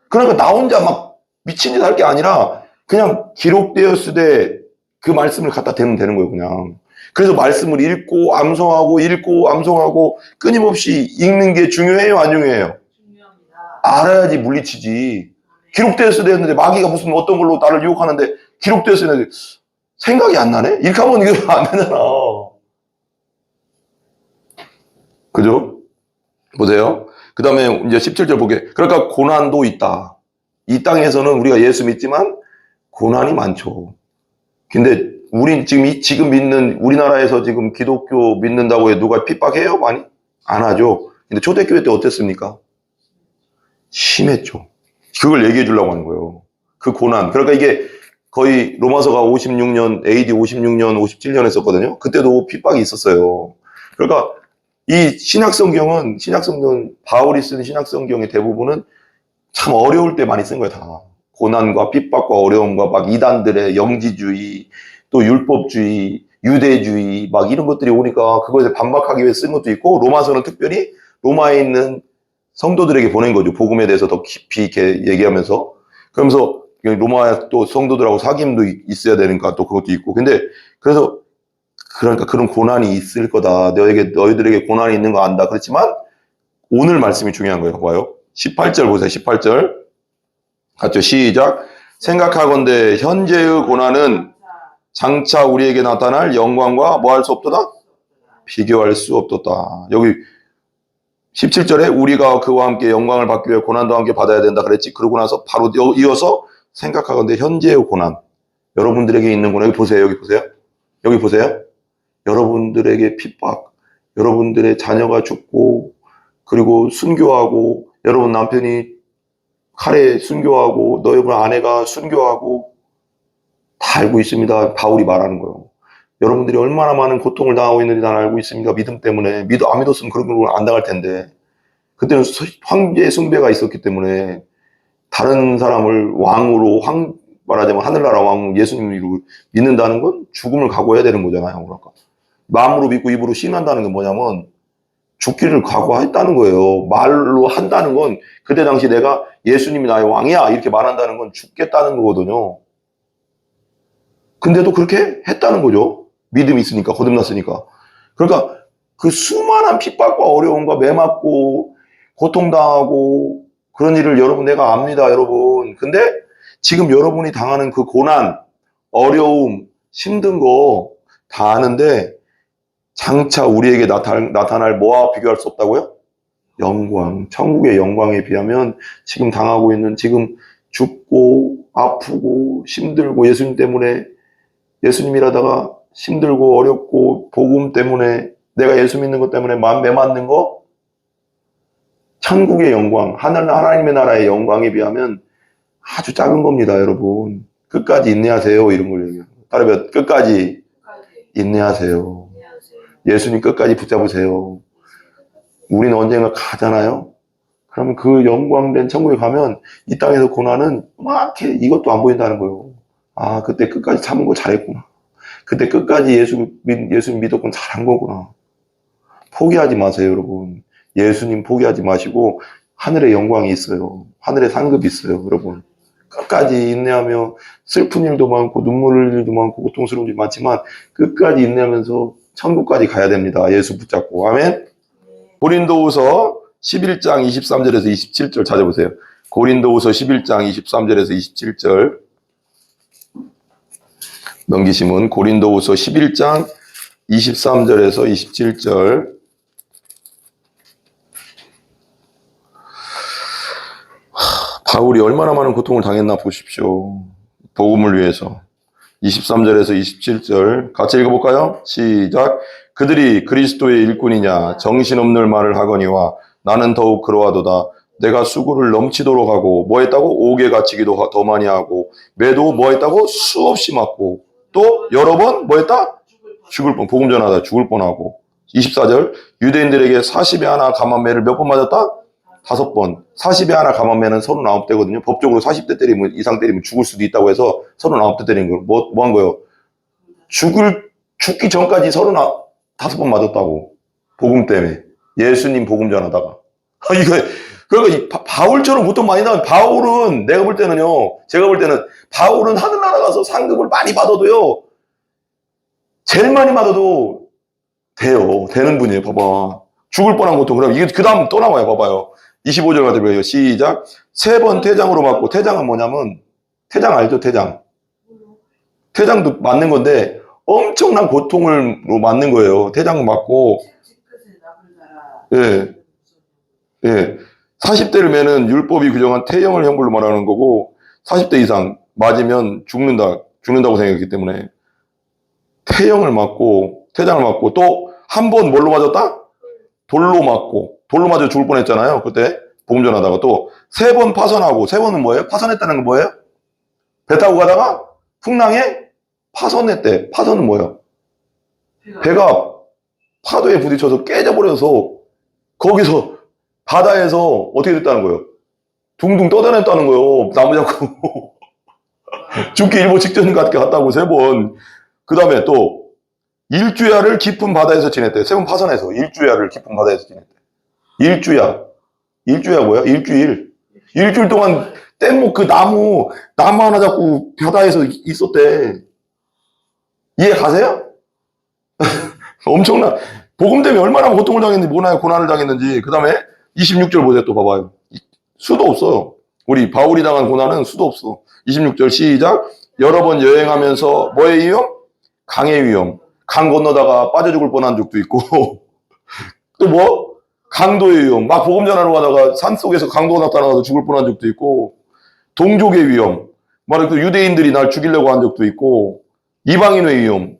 그러니까 나 혼자 막 미친 짓 할 게 아니라 그냥 기록되었으되 그 말씀을 갖다 대면 되는 거예요, 그냥. 그래서 말씀을 읽고 암송하고 끊임없이 읽는 게 중요해요, 안 중요해요? 중요합니다. 알아야지 물리치지. 기록되었으되 했는데 마귀가 무슨 어떤 걸로 나를 유혹하는데 기록되었으되 했는데 생각이 안 나네? 이렇게 하면 이거 안 되잖아. 그죠? 보세요. 그 다음에 이제 17절 보게. 그러니까 고난도 있다. 이 땅에서는 우리가 예수 믿지만 고난이 많죠. 근데 우린 지금 믿는 우리나라에서 지금 기독교 믿는다고 해 누가 핍박해요? 많이? 안 하죠. 근데 초대교회 때 어땠습니까? 심했죠. 그걸 얘기해 주려고 하는 거예요. 그 고난. 그러니까 이게 거의 로마서가 56년, AD 56년, 57년 했었거든요. 그때도 핍박이 있었어요. 그러니까 이 신약성경은 바울이 쓴 신약성경의 대부분은 참 어려울 때 많이 쓴 거예요, 다. 고난과 핍박과 어려움과 막 이단들의 영지주의, 또 율법주의, 유대주의, 막 이런 것들이 오니까 그것에 반박하기 위해 쓴 것도 있고, 로마서는 특별히 로마에 있는 성도들에게 보낸 거죠. 복음에 대해서 더 깊이 이렇게 얘기하면서. 그러면서 로마 또 성도들하고 사귐도 있어야 되니까 또 그것도 있고. 근데 그래서 그러니까 그런 고난이 있을 거다. 너희들에게 고난이 있는 거 안다. 그렇지만 오늘 말씀이 중요한 거예요. 봐요. 18절 보세요. 18절. 같죠? 시작. 생각하건대 현재의 고난은 장차 우리에게 나타날 영광과 뭐 할 수 없도다? 비교할 수 없도다. 여기 17절에 우리가 그와 함께 영광을 받기 위해 고난도 함께 받아야 된다 그랬지. 그러고 나서 바로 이어서 생각하건대 현재의 고난, 여러분들에게 있는 고난, 여기 보세요. 여기 보세요. 여기 보세요. 여러분들에게 핍박, 여러분들의 자녀가 죽고, 그리고 순교하고, 여러분 남편이 칼에 순교하고, 너희 아내가 순교하고, 다 알고 있습니다. 바울이 말하는 거예요. 여러분들이 얼마나 많은 고통을 당하고 있는지 난 알고 있습니다. 믿음 때문에. 안 믿었으면 그런 걸 안 당할 텐데. 그때는 황제 숭배가 있었기 때문에 다른 사람을 왕으로, 말하자면 하늘나라 왕 예수님으로 믿는다는 건 죽음을 각오해야 되는 거잖아요. 그러니까. 마음으로 믿고 입으로 신한다는 게 뭐냐면 죽기를 각오했다는 거예요. 말로 한다는 건 그때 당시 내가 예수님이 나의 왕이야 이렇게 말한다는 건 죽겠다는 거거든요. 근데도 그렇게 했다는 거죠. 믿음이 있으니까, 거듭났으니까. 그러니까 그 수많은 핍박과 어려움과 매맞고 고통당하고 그런 일을 여러분 내가 압니다, 여러분. 근데 지금 여러분이 당하는 그 고난, 어려움, 힘든 거 다 아는데 장차 우리에게 나타날 뭐와 비교할 수 없다고요? 영광, 천국의 영광에 비하면 지금 당하고 있는, 지금 죽고 아프고 힘들고 예수님 때문에, 예수님이라다가 힘들고 어렵고 복음 때문에, 내가 예수 믿는 것 때문에 마음 매맞는 거, 천국의 영광, 하나님의 나라의 영광에 비하면 아주 작은 겁니다, 여러분. 끝까지 인내하세요, 이런 걸 얘기해요. 따르면 끝까지 인내하세요. 예수님 끝까지 붙잡으세요. 우리는 언젠가 가잖아요. 그러면 그 영광된 천국에 가면 이 땅에서 고난은 막게 이것도 안 보인다는 거예요. 아, 그때 끝까지 참은 거 잘했구나. 그때 끝까지 예수 믿었군, 잘한 거구나. 포기하지 마세요, 여러분. 예수님 포기하지 마시고 하늘의 영광이 있어요. 하늘의 상급이 있어요, 여러분. 끝까지 인내하며 슬픈 일도 많고 눈물 흘릴 일도 많고 고통스러운 일도 많지만 끝까지 인내하면서 천국까지 가야 됩니다. 예수 붙잡고. 아멘. 고린도후서 11장 23절에서 27절 찾아보세요. 고린도후서 11장 23절에서 27절 넘기시면 고린도후서 11장 23절에서 27절. 바울이 얼마나 많은 고통을 당했나 보십시오. 복음을 위해서. 23절에서 27절 같이 읽어볼까요? 시작. 그들이 그리스도의 일꾼이냐 정신없는 말을 하거니와 나는 더욱 그러하도다. 내가 수고를 넘치도록 하고 뭐 했다고? 옥에 갇히기도 더 많이 하고 매도 뭐 했다고? 수없이 맞고 또 여러 번 뭐 했다? 죽을 뻔. 복음 전하다 죽을 뻔하고. 24절 유대인들에게 40에 하나 감한매를 몇 번 맞았다? 5번. 40에 하나 감한매는 39대거든요. 법적으로 40대 때리면, 이상 때리면 죽을 수도 있다고 해서 39대 때린 거. 뭐 한 거예요? 죽기 전까지 35번 맞았다고. 복음 때문에. 예수님 복음 전하다가. 그러니까 바울처럼 보통 많이 나와요. 바울은, 제가 볼 때는 바울은 하늘나라 가서 상급을 많이 받아도요, 제일 많이 받아도 돼요. 되는 분이에요. 봐봐. 죽을 뻔한 고통. 그럼 이게 그 다음 또 나와요. 봐봐요. 25절 가지고 해요. 시작. 3번 태장으로 맞고, 태장은 뭐냐면, 태장 알죠? 태장. 태장도 맞는 건데, 엄청난 고통으로 맞는 거예요. 태장 맞고, 예. 예. 40대를 매는 율법이 규정한 태형을 형벌로 말하는 거고, 40대 이상 맞으면 죽는다고 생각했기 때문에, 태형을 맞고, 태장을 맞고, 또, 한 번 뭘로 맞았다? 돌로 맞아 죽을 뻔했잖아요. 그때 복음 전하다가 또 3번 파선하고, 3번은 뭐예요? 파선했다는 건 뭐예요? 배 타고 가다가 풍랑에 파선했대. 파선은 뭐예요? 배가 파도에 부딪혀서 깨져버려서 거기서 바다에서 어떻게 됐다는 거예요? 둥둥 떠다녔다는 거예요. 나무 잡고 죽기 일보 직전 같게 갔다고 3번. 그 다음에 또 일주야를 깊은 바다에서 지냈대. 3번 파선해서 일주야를 깊은 바다에서 지냈대. 일주야 뭐야? 일주일 동안 뗏목 그 나무 하나 잡고 바다에서 있었대. 이해 가세요? 엄청난, 복음 때문에 얼마나 고통을 당했는지, 뭐나 고난을 당했는지. 그 다음에 26절 보세요. 또 봐봐요. 수도 없어요. 우리 바울이 당한 고난은 수도 없어. 26절 시작. 여러 번 여행하면서 뭐의 위험? 강의 위험. 강 건너다가 빠져 죽을 뻔한 적도 있고 또 뭐? 강도의 위험. 막 복음 전하러 가다가 산속에서 강도가 나타나서 죽을 뻔한 적도 있고, 동족의 위험. 말하자면 또 유대인들이 날 죽이려고 한 적도 있고, 이방인의 위험,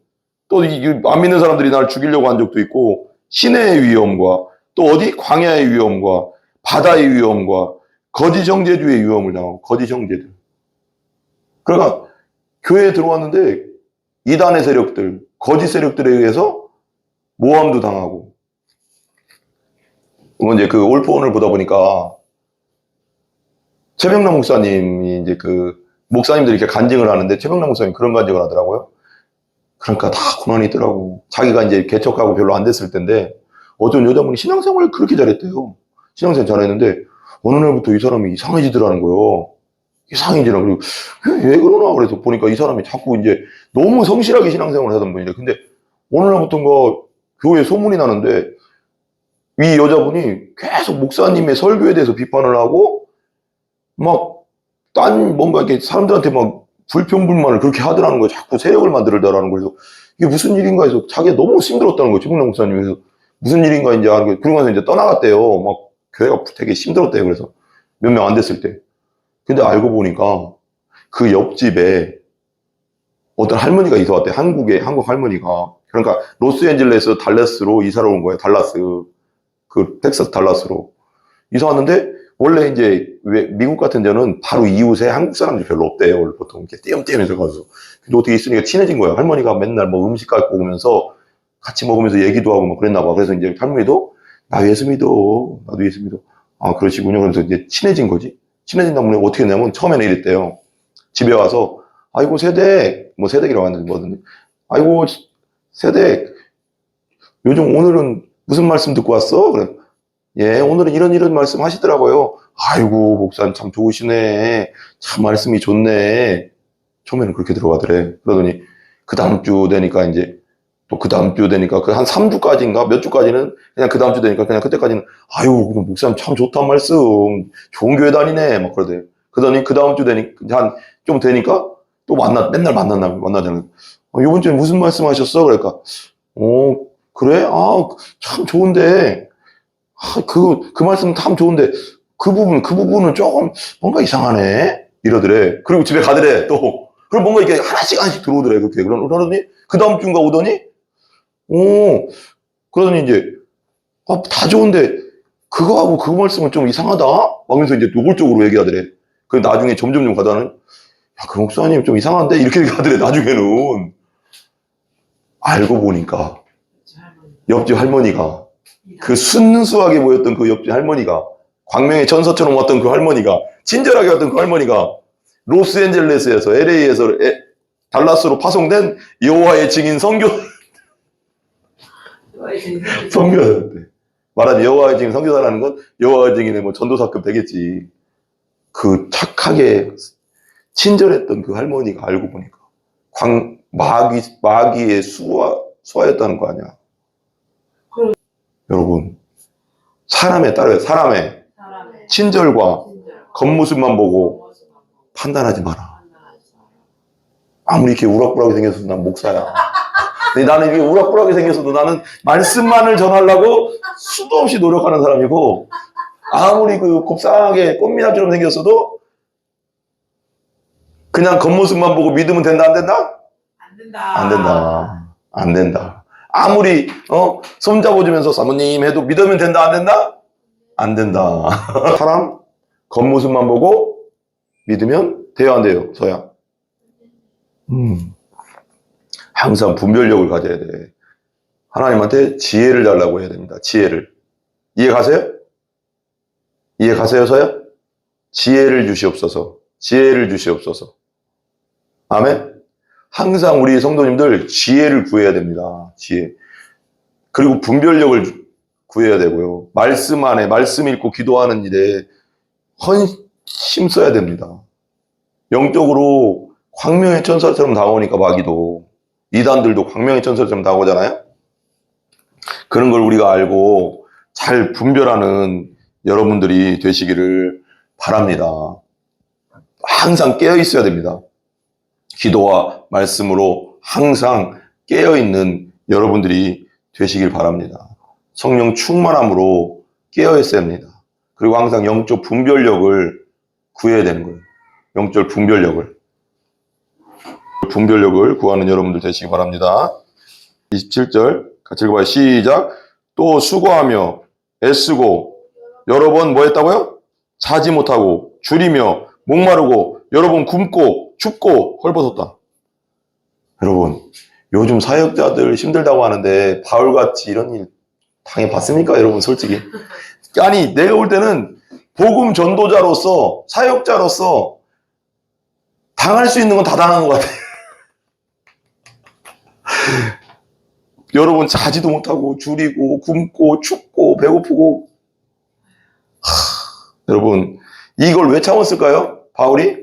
또 안 믿는 사람들이 날 죽이려고 한 적도 있고, 시내의 위험과 또 어디? 광야의 위험과 바다의 위험과 거짓 형제주의 위험을 당하고, 거짓 형제들. 그러니까 교회에 들어왔는데 이단의 세력들, 거짓 세력들에 의해서 모함도 당하고. 이제 그 올포원을 보다 보니까 최병남 목사님이 이제 그 목사님들이 이렇게 간증을 하는데 최병남 목사님이 그런 간증을 하더라고요. 그러니까 다 고난이 있더라고. 자기가 이제 개척하고 별로 안 됐을 텐데 어떤 여자분이 신앙생활을 그렇게 잘했대요. 신앙생활 잘했는데 어느 날부터 이 사람이 이상해지더라는 거예요. 이상해지더라고. 그리고 왜 그러나 그래서 보니까 이 사람이 자꾸 이제 너무 성실하게 신앙생활을 하던 분이래. 근데 어느 날부터인가 교회에 소문이 나는데 이 여자분이 계속 목사님의 설교에 대해서 비판을 하고 막 뭔가 이렇게 사람들한테 막 불평불만을 그렇게 하더라는 거예요. 자꾸 세력을 만들더라는 거예요. 그래서 이게 무슨 일인가 해서 자기가 너무 힘들었다는 거예요. 최병남 목사님이. 그래서 무슨 일인가 이제 하는 거예요. 그러고 나서 이제 떠나갔대요. 막 교회가 되게 힘들었대요. 그래서 몇 명 안 됐을 때. 근데 알고 보니까 그 옆집에 어떤 할머니가 이사 왔대. 한국 할머니가. 그러니까 로스앤젤레스 달라스로 이사를 온 거예요. 달라스. 그 텍사스 달라스로. 이사 왔는데 원래 이제 왜 미국 같은 데는 바로 이웃에 한국 사람들이 별로 없대요. 원래 보통 이렇게 띄엄띄엄해서 가서. 근데 어떻게 있으니까 친해진 거예요. 할머니가 맨날 뭐 음식 갖고 오면서 같이 먹으면서 얘기도 하고 뭐 그랬나 봐. 그래서 이제 할머니도 나 예수 믿어. 나도 예수 믿어. 아, 그러시군요. 그래서 이제 친해진 거지. 친해진 다음에 어떻게 했냐면 처음에는 이랬대요. 집에 와서 아이고 세댁이라고 하는데 뭐든지 아이고 세댁 요즘 오늘은 무슨 말씀 듣고 왔어? 그래. 예, 오늘은 이런 말씀 하시더라고요. 아이고, 목사님 참 좋으시네. 참 말씀이 좋네. 처음에는 그렇게 들어가더래. 그러더니, 그 다음 주 되니까 이제, 또 그 다음 주 되니까, 그 한 3주까지인가? 몇 주까지는 그냥 그 다음 주 되니까 그냥 그때까지는, 아유, 목사님 참 좋단 말씀. 좋은 교회 다니네. 막 그러더래. 그러더니 그 다음 주 되니까, 좀 되니까, 또 맨날 만나잖아요. 이번 주에 무슨 말씀 하셨어? 그러니까, 그래? 아, 참 좋은데, 그 말씀 참 좋은데, 그 부분은 조금 뭔가 이상하네? 이러더래. 그리고 집에 가더래, 또. 그럼 뭔가 이렇게 하나씩 들어오더래, 그렇게. 그러더니, 그 다음 주인가 오더니, 그러더니 이제, 다 좋은데, 그거하고 그 말씀은 좀 이상하다? 막 하면서 이제 노골적으로 얘기하더래. 그 나중에 점점 가다는, 야, 그 목사님 좀 이상한데? 이렇게 가더래, 나중에는. 알고 보니까, 옆집 할머니가, 그 순수하게 보였던 그 옆집 할머니가, 광명의 천사처럼 왔던 그 할머니가, 친절하게 왔던 그 할머니가, 로스앤젤레스에서, LA에서 달라스로 파송된 여호와의 증인 선교사였대. 말하자면 여호와의 증인 선교사라는 건 여호와의 증인의 뭐 전도사급 되겠지. 그 착하게 친절했던 그 할머니가 알고 보니까 마귀의 수하였다는 거 아니야. 여러분, 사람에 따라요. 사람의 친절과 겉모습만 보고 판단하지 마라. 아무리 이렇게 우락부락하게 생겼어도 난 목사야. 근데 나는 이게 우락부락하게 생겼어도 나는 말씀만을 전하려고 수도 없이 노력하는 사람이고, 아무리 그 곱상하게 꽃미남처럼 생겼어도 그냥 겉모습만 보고 믿으면 된다, 안 된다? 안 된다. 안 된다. 안 된다. 아무리 손잡아주면서 사모님 해도 믿으면 된다, 안 된다? 안 된다. 사람 겉모습만 보고 믿으면 돼요, 안 돼요? 서야. 항상 분별력을 가져야 돼. 하나님한테 지혜를 달라고 해야 됩니다. 지혜를. 이해 가세요? 이해 가세요, 서야? 지혜를 주시옵소서. 지혜를 주시옵소서. 아멘? 항상 우리 성도님들 지혜를 구해야 됩니다. 지혜. 그리고 분별력을 구해야 되고요. 말씀 안에, 말씀 읽고 기도하는 일에 힘써야 됩니다. 영적으로 광명의 천사처럼 다가오니까 마귀도, 이단들도 광명의 천사처럼 다가오잖아요. 그런 걸 우리가 알고 잘 분별하는 여러분들이 되시기를 바랍니다. 항상 깨어 있어야 됩니다. 기도와 말씀으로 항상 깨어 있는 여러분들이 되시길 바랍니다. 성령 충만함으로 깨어 있어야 합니다. 그리고 항상 영적 분별력을 구해야 되는 거예요. 영적 분별력을. 분별력을 구하는 여러분들 되시기 바랍니다. 27절 같이 읽어봐요. 시작. 또 수고하며 애쓰고 여러 번 뭐 했다고요? 자지 못하고 줄이며 목마르고 여러 번 굶고 춥고 헐벗었다. 여러분 요즘 사역자들 힘들다고 하는데 바울같이 이런 일 당해봤습니까? 여러분 솔직히. 아니 내가 볼 때는 복음 전도자로서 사역자로서 당할 수 있는 건 다 당한 것 같아요. 여러분 자지도 못하고 줄이고 굶고 춥고 배고프고 여러분 이걸 왜 참았을까요? 바울이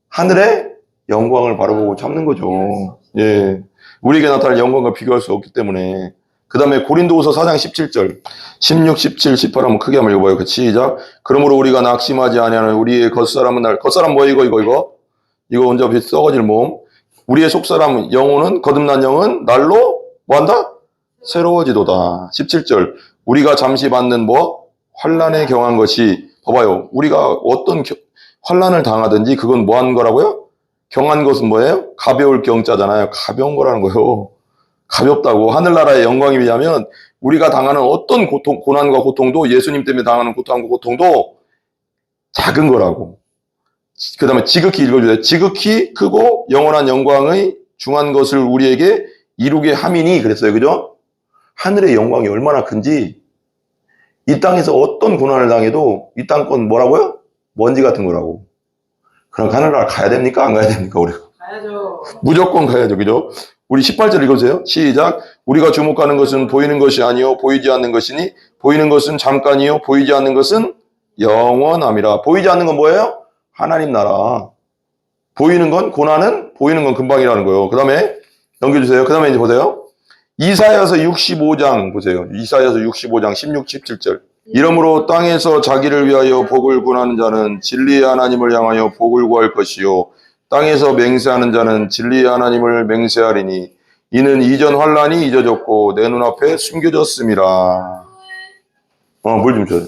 하늘의 영광을 바라보고 참는 거죠. 예, 우리에게 나타날 영광과 비교할 수 없기 때문에. 그 다음에 고린도후서 4장 17절 16, 17, 18 한번 크게 한번 읽어봐요. 시작. 그러므로 우리가 낙심하지 아니하는 우리의 겉사람은 겉사람 뭐야 이거 언제 썩어질 몸. 우리의 속사람 영혼은 거듭난 영은 날로 뭐한다? 새로워지도다. 17절 우리가 잠시 받는 환난에 경한 것이 봐봐요. 우리가 어떤 환난을 당하든지 그건 뭐한 거라고요? 경한 것은 뭐예요? 가벼울 경자잖아요. 가벼운 거라는 거예요. 가볍다고. 하늘나라의 영광에 비하면 우리가 당하는 어떤 고난과 고통도 예수님 때문에 당하는 고통과 고통도 작은 거라고. 그 다음에 지극히 읽어주세요. 지극히 크고 영원한 영광의 중한 것을 우리에게 이루게 함이니 그랬어요. 그죠? 하늘의 영광이 얼마나 큰지 이 땅에서 어떤 고난을 당해도 이 땅 건 뭐라고요? 먼지 같은 거라고. 그럼 하늘나라 가야 됩니까? 안 가야 됩니까? 우리가? 가야죠. 무조건 가야죠. 그죠? 우리 18절 읽어주세요. 시작. 우리가 주목하는 것은 보이는 것이 아니요 보이지 않는 것이니 보이는 것은 잠깐이요 보이지 않는 것은 영원함이라. 보이지 않는 건 뭐예요? 하나님 나라. 보이는 건 고난은 보이는 건 금방이라는 거예요. 그 다음에 넘겨주세요. 그 다음에 이제 보세요. 이사야서 65장 보세요. 이사야서 65장 16, 17절. 이러므로 땅에서 자기를 위하여 복을 구하는 자는 진리의 하나님을 향하여 복을 구할 것이요 땅에서 맹세하는 자는 진리의 하나님을 맹세하리니 이는 이전 환난이 잊어졌고 내 눈앞에 숨겨졌음이라. 물 좀 줘요.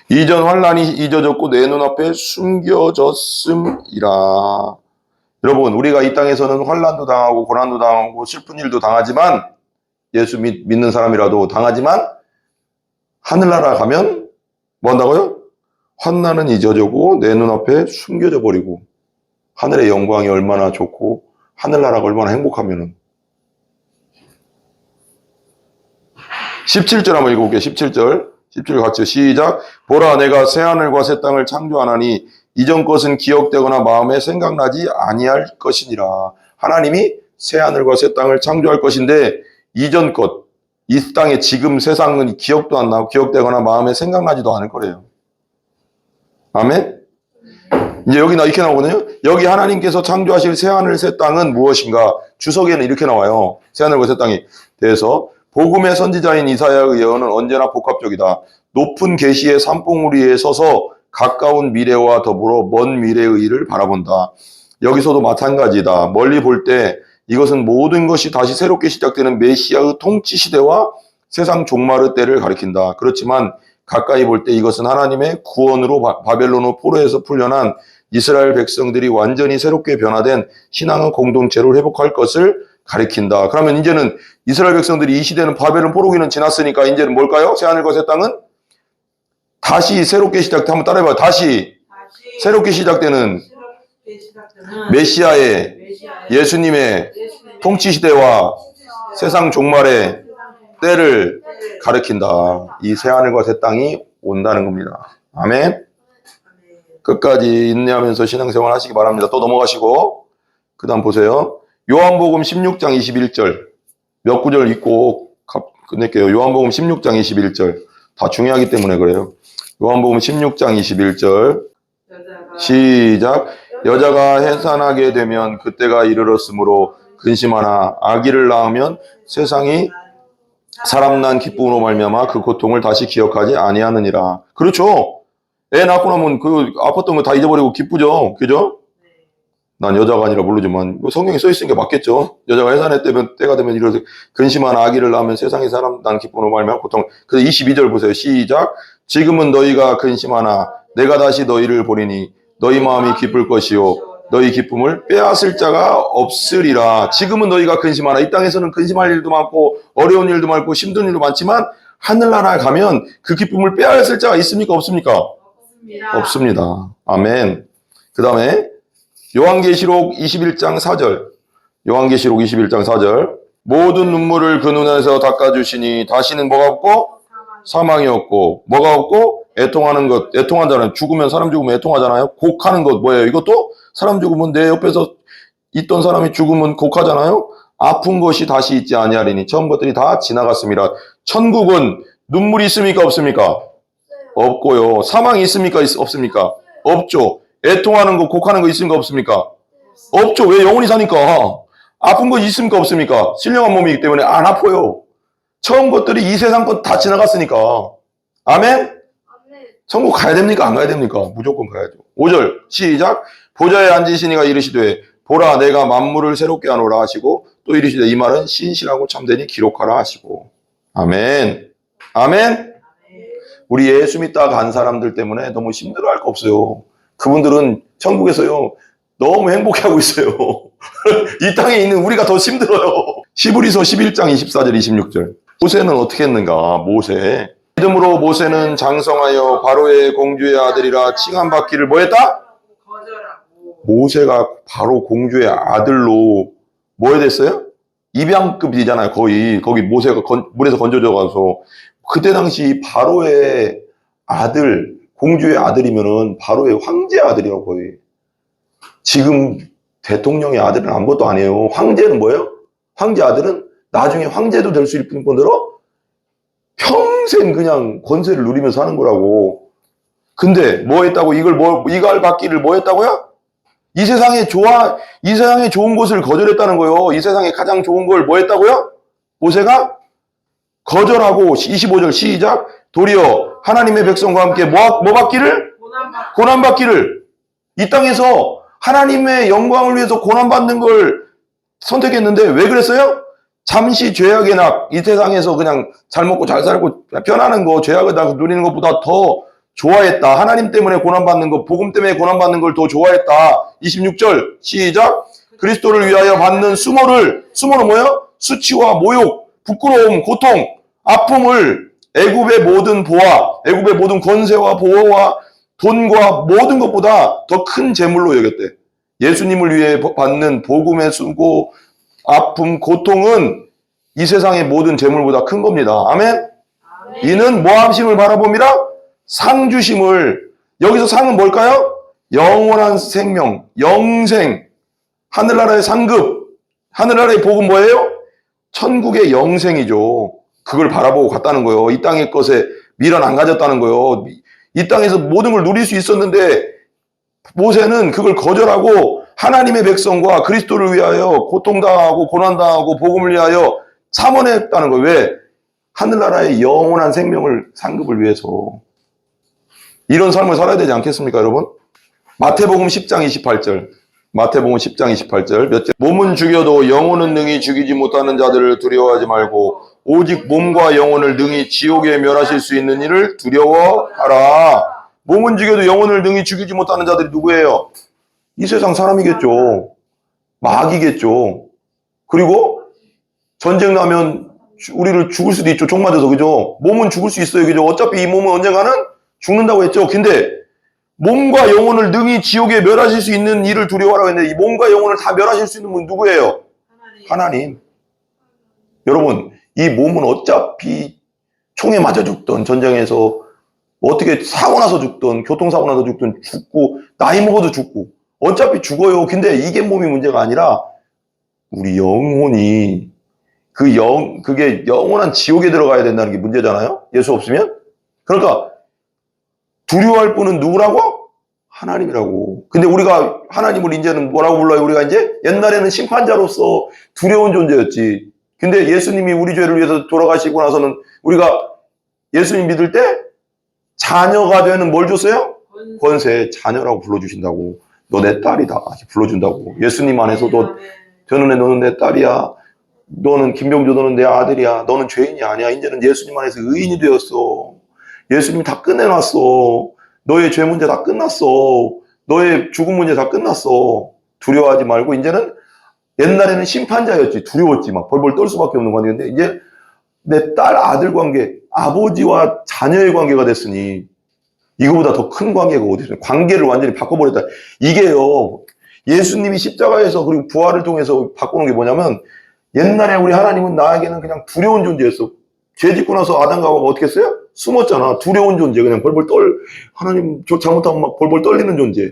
이전 환난이 잊어졌고 내 눈앞에 숨겨졌음이라. 여러분 우리가 이 땅에서는 환난도 당하고 고난도 당하고 슬픈 일도 당하지만 예수 믿는 사람이라도 당하지만 하늘나라 가면 뭐 한다고요? 환난은 잊어지고 내 눈앞에 숨겨져 버리고 하늘의 영광이 얼마나 좋고 하늘나라가 얼마나 행복하면은 17절 한번 읽어볼게요. 17절 같이 시작. 보라 내가 새하늘과 새 땅을 창조하나니 이전 것은 기억되거나 마음에 생각나지 아니할 것이니라. 하나님이 새하늘과 새 땅을 창조할 것인데 이전 것, 이 땅에 지금 세상은 기억도 안 나고 기억되거나 마음에 생각나지도 않을 거래요. 아멘? 이제 여기 이렇게 나오거든요. 여기 하나님께서 창조하실 새하늘 새 땅은 무엇인가? 주석에는 이렇게 나와요. 새하늘과 새 땅에 대해서 복음의 선지자인 이사야의 예언은 언제나 복합적이다. 높은 계시의 산봉우리 위에 서서 가까운 미래와 더불어 먼 미래의 일을 바라본다. 여기서도 마찬가지다. 멀리 볼 때 이것은 모든 것이 다시 새롭게 시작되는 메시아의 통치 시대와 세상 종말의 때를 가리킨다. 그렇지만 가까이 볼 때 이것은 하나님의 구원으로 바벨론의 포로에서 풀려난 이스라엘 백성들이 완전히 새롭게 변화된 신앙의 공동체를 회복할 것을 가리킨다. 그러면 이제는 이스라엘 백성들이 이 시대는 바벨론 포로기는 지났으니까 이제는 뭘까요? 새하늘과 새 땅은 다시 새롭게 한번 따라해봐요. 다시 새롭게 시작되는 메시아의 예수님의 통치 시대와 세상 종말의 때를 가리킨다. 이 새하늘과 새 땅이 온다는 겁니다. 아멘. 끝까지 인내하면서 신앙생활 하시기 바랍니다. 또 넘어가시고 그 다음 보세요. 요한복음 16장 21절 몇 구절 읽고 끝낼게요. 요한복음 16장 21절 다 중요하기 때문에 그래요. 요한복음 16장 21절 시작. 여자가 해산하게 되면 그때가 이르렀으므로 근심하나 아기를 낳으면 세상이 사람 난 기쁨으로 말미암아 그 고통을 다시 기억하지 아니하느니라. 그렇죠. 애 낳고 나면 그 아팠던 거 다 잊어버리고 기쁘죠. 그죠? 난 여자가 아니라 모르지만 성경에 써 있으니까 맞겠죠. 여자가 해산의 때가 되면 이렇게 근심한 아기를 낳으면 세상에 사람 난 기쁨으로 말미암아 고통. 그래서 22절 보세요. 시작. 지금은 너희가 근심하나 내가 다시 너희를 보리니 너희 마음이 기쁠 것이요 너희 기쁨을 빼앗을 자가 없으리라. 지금은 너희가 근심하라. 이 땅에서는 근심할 일도 많고 어려운 일도 많고 힘든 일도 많지만 하늘나라에 가면 그 기쁨을 빼앗을 자가 있습니까? 없습니까? 없습니다. 아멘. 그 다음에 요한계시록 21장 4절. 요한계시록 21장 4절. 모든 눈물을 그 눈에서 닦아주시니 다시는 뭐가 없고 사망이 없고 뭐가 없고 애통하는 것. 애통하잖아요. 죽으면 사람 죽으면 애통하잖아요. 곡하는 것 뭐예요? 이것도 사람 죽으면 내 옆에서 있던 사람이 죽으면 곡하잖아요. 아픈 것이 다시 있지 아니하리니 처음 것들이 다 지나갔습니다. 천국은 눈물이 있습니까? 없습니까? 없고요. 사망이 있습니까? 없습니까? 없죠. 애통하는 거, 곡하는 거 있습니까? 없습니까? 없죠. 왜? 영원히 사니까. 아픈 거 있습니까? 없습니까? 신령한 몸이기 때문에 안 아파요. 처음 것들이 이 세상 것 다 지나갔으니까. 아멘? 천국 가야 됩니까? 안 가야 됩니까? 무조건 가야죠. 5절 시작. 보좌에 앉으시니가 이르시되 보라 내가 만물을 새롭게 하노라 하시고 또 이르시되 이 말은 신실하고 참되니 기록하라 하시고. 아멘. 아멘. 우리 예수 믿다 간 사람들 때문에 너무 힘들어할 거 없어요. 그분들은 천국에서요 너무 행복해하고 있어요. 이 땅에 있는 우리가 더 힘들어요. 히브리서 11장 24절 26절. 모세는 어떻게 했는가? 모세 믿음으로 모세는 장성하여 바로의 공주의 아들이라 칭함받기를 뭐했다? 모세가 바로 공주의 아들로 뭐 됐어요? 입양급이잖아요. 거의 거기 모세가 물에서 건져져 가서 그때 당시 바로의 아들, 공주의 아들이면은 바로의 황제 아들이라고 거의. 지금 대통령의 아들은 아무것도 아니에요. 황제는 뭐예요? 황제 아들은 나중에 황제도 될 수 있을 뿐더러 평생 그냥 권세를 누리면서 하는 거라고. 근데 뭐 했다고 이걸 받기를 뭐 했다고요? 이 세상에 좋은 것을 거절했다는 거예요. 이 세상에 가장 좋은 걸 뭐 했다고요? 모세가 거절하고 25절 시작. 도리어 하나님의 백성과 함께 뭐 받기를? 고난받기를. 이 땅에서 하나님의 영광을 위해서 고난받는 걸 선택했는데 왜 그랬어요? 잠시 죄악의 낙, 이 세상에서 그냥 잘 먹고 잘 살고 편안한 거, 죄악을 다 누리는 것보다 더 좋아했다. 하나님 때문에 고난받는 거, 복음 때문에 고난받는 걸 더 좋아했다. 26절 시작. 그리스도를 위하여 받는 수모는 뭐예요? 수치와 모욕, 부끄러움, 고통, 아픔을 애굽의 모든 보화, 애굽의 모든 권세와 보호와 돈과 모든 것보다 더 큰 재물로 여겼대. 예수님을 위해 받는 복음의 수고, 아픔, 고통은 이 세상의 모든 재물보다 큰 겁니다. 아멘? 이는 모함심을 바라봅니다. 상 주심을. 여기서 상은 뭘까요? 영원한 생명, 영생, 하늘나라의 상급, 하늘나라의 복은 뭐예요? 천국의 영생이죠. 그걸 바라보고 갔다는 거예요. 이 땅의 것에 미련 안 가졌다는 거예요. 이 땅에서 모든 걸 누릴 수 있었는데 모세는 그걸 거절하고 하나님의 백성과 그리스도를 위하여 고통당하고 고난당하고 복음을 위하여 참원했다는 거예요. 왜? 하늘나라의 영원한 생명을 상급을 위해서. 이런 삶을 살아야 되지 않겠습니까, 여러분? 마태복음 10장 28절. 마태복음 10장 28절. 몇절? 몸은 죽여도 영혼은 능히 죽이지 못하는 자들을 두려워하지 말고 오직 몸과 영혼을 능히 지옥에 멸하실 수 있는 이를 두려워하라. 몸은 죽여도 영혼을 능히 죽이지 못하는 자들이 누구예요? 이 세상 사람이겠죠. 마귀겠죠. 그리고 전쟁 나면 우리를 죽을 수도 있죠. 총 맞아서. 그죠? 몸은 죽을 수 있어요. 그죠? 어차피 이 몸은 언젠가는 죽는다고 했죠. 근데 몸과 영혼을 능히 지옥에 멸하실 수 있는 이를 두려워하라고 했는데 이 몸과 영혼을 다 멸하실 수 있는 분 누구예요? 하나님. 여러분, 이 몸은 어차피 총에 맞아 죽던 전쟁에서 어떻게 사고 나서 죽든 교통사고 나서 죽든 죽고 나이 먹어도 죽고 어차피 죽어요. 근데 이게 몸이 문제가 아니라 우리 영혼이 그게 영원한 지옥에 들어가야 된다는 게 문제잖아요. 예수 없으면. 그러니까 두려워할 분은 누구라고? 하나님이라고. 근데 우리가 하나님을 이제는 뭐라고 불러요? 우리가 이제 옛날에는 심판자로서 두려운 존재였지. 근데 예수님이 우리 죄를 위해서 돌아가시고 나서는 우리가 예수님 믿을 때 자녀가 되는 뭘 줬어요? 권세. 자녀라고 불러주신다고. 너 내 딸이다. 불러준다고. 예수님 안에서 되는 애 너는 내 딸이야. 너는 김병조 너는 내 아들이야. 너는 죄인이 아니야. 이제는 예수님 안에서 의인이 되었어. 예수님이 다 끝내놨어. 너의 죄 문제 다 끝났어. 너의 죽음 문제 다 끝났어. 두려워하지 말고 이제는 옛날에는 심판자였지. 두려웠지. 막 벌벌 떨 수밖에 없는 관계인데 이제 내 딸 아들 관계, 아버지와 자녀의 관계가 됐으니 이거보다 더 큰 관계가 어디 있어요? 관계를 완전히 바꿔버렸다. 이게요. 예수님이 십자가에서 그리고 부활을 통해서 바꾸는 게 뭐냐면 옛날에 우리 하나님은 나에게는 그냥 두려운 존재였어. 죄 짓고 나서 아담과 하와가 어떻게 했어요? 숨었잖아. 두려운 존재. 그냥 벌벌 하나님 저 잘못하면 막 벌벌 떨리는 존재.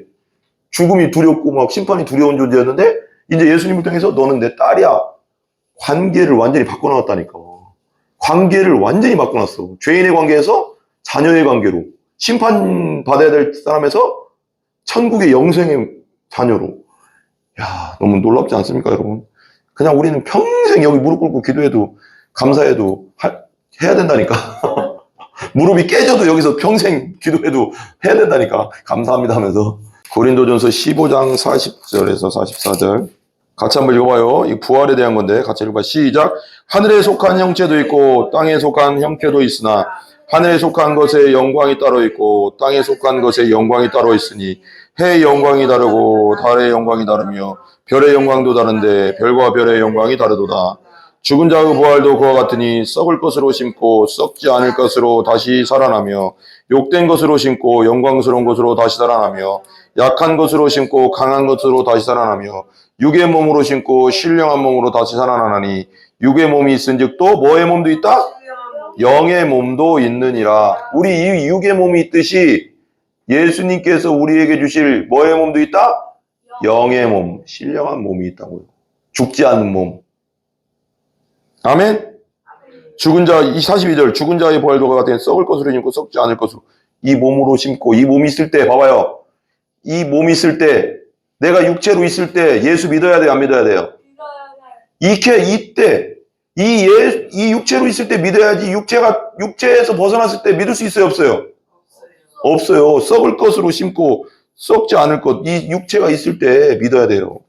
죽음이 두렵고 막 심판이 두려운 존재였는데 이제 예수님을 통해서 너는 내 딸이야. 관계를 완전히 바꿔놨다니까. 관계를 완전히 바꿔놨어. 죄인의 관계에서 자녀의 관계로. 심판받아야 될 사람에서 천국의 영생의 자녀로. 야, 너무 놀랍지 않습니까, 여러분? 그냥 우리는 평생 여기 무릎 꿇고 기도해도, 감사해도 해야 된다니까. 무릎이 깨져도 여기서 평생 기도해도 해야 된다니까. 감사합니다 하면서. 고린도전서 15장 40절에서 44절. 같이 한번 읽어봐요. 이 부활에 대한 건데 같이 읽어봐. 시작. 하늘에 속한 형체도 있고 땅에 속한 형태도 있으나 하늘에 속한 것에 영광이 따로 있고 땅에 속한 것에 영광이 따로 있으니 해의 영광이 다르고 달의 영광이 다르며 별의 영광도 다른데 별과 별의 영광이 다르도다. 죽은 자의 부활도 그와 같으니 썩을 것으로 심고 썩지 않을 것으로 다시 살아나며 욕된 것으로 심고 영광스러운 것으로 다시 살아나며 약한 것으로 심고 강한 것으로 다시 살아나며 육의 몸으로 심고 신령한 몸으로 다시 살아나나니 육의 몸이 있은즉 또 뭐의 몸도 있다? 영의 몸도 있느니라. 우리 이 육의 몸이 있듯이 예수님께서 우리에게 주실 뭐의 몸도 있다? 영의 몸, 신령한 몸이 있다고요. 죽지 않는 몸. 아멘? 죽은 자, 42절, 죽은 자의 부활도 같은 썩을 것으로 심고 썩지 않을 것으로. 이 몸으로 심고, 이 몸이 있을 때, 봐봐요. 이 몸이 있을 때, 내가 육체로 있을 때 예수 믿어야 돼요, 안 믿어야 돼요? 이때, 이 육체로 있을 때 믿어야지. 육체에서 벗어났을 때 믿을 수 있어요, 없어요? 없어요. 썩을 것으로 심고 썩지 않을 것. 이 육체가 있을 때 믿어야 돼요.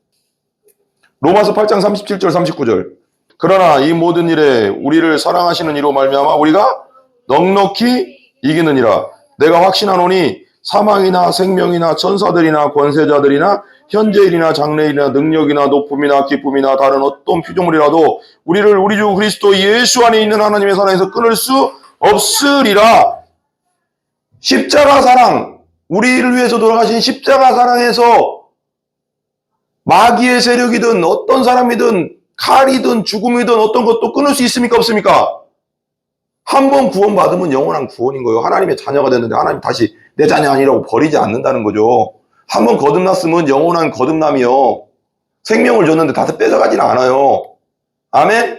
로마서 8장 37절 39절. 그러나 이 모든 일에 우리를 사랑하시는 이로 말미암아 우리가 넉넉히 이기느니라. 내가 확신하노니 사망이나 생명이나 천사들이나 권세자들이나 현재일이나 장래일이나 능력이나 높음이나 기쁨이나 다른 어떤 피조물이라도 우리를 우리 주 그리스도 예수 안에 있는 하나님의 사랑에서 끊을 수 없으리라. 십자가 사랑, 우리를 위해서 돌아가신 십자가 사랑에서 마귀의 세력이든 어떤 사람이든 칼이든 죽음이든 어떤 것도 끊을 수 있습니까? 없습니까? 한 번 구원받으면 영원한 구원인 거예요. 하나님의 자녀가 됐는데 하나님 다시 내 자녀 아니라고 버리지 않는다는 거죠. 한 번 거듭났으면 영원한 거듭남이요. 생명을 줬는데 다시 뺏어가지는 않아요. 아멘?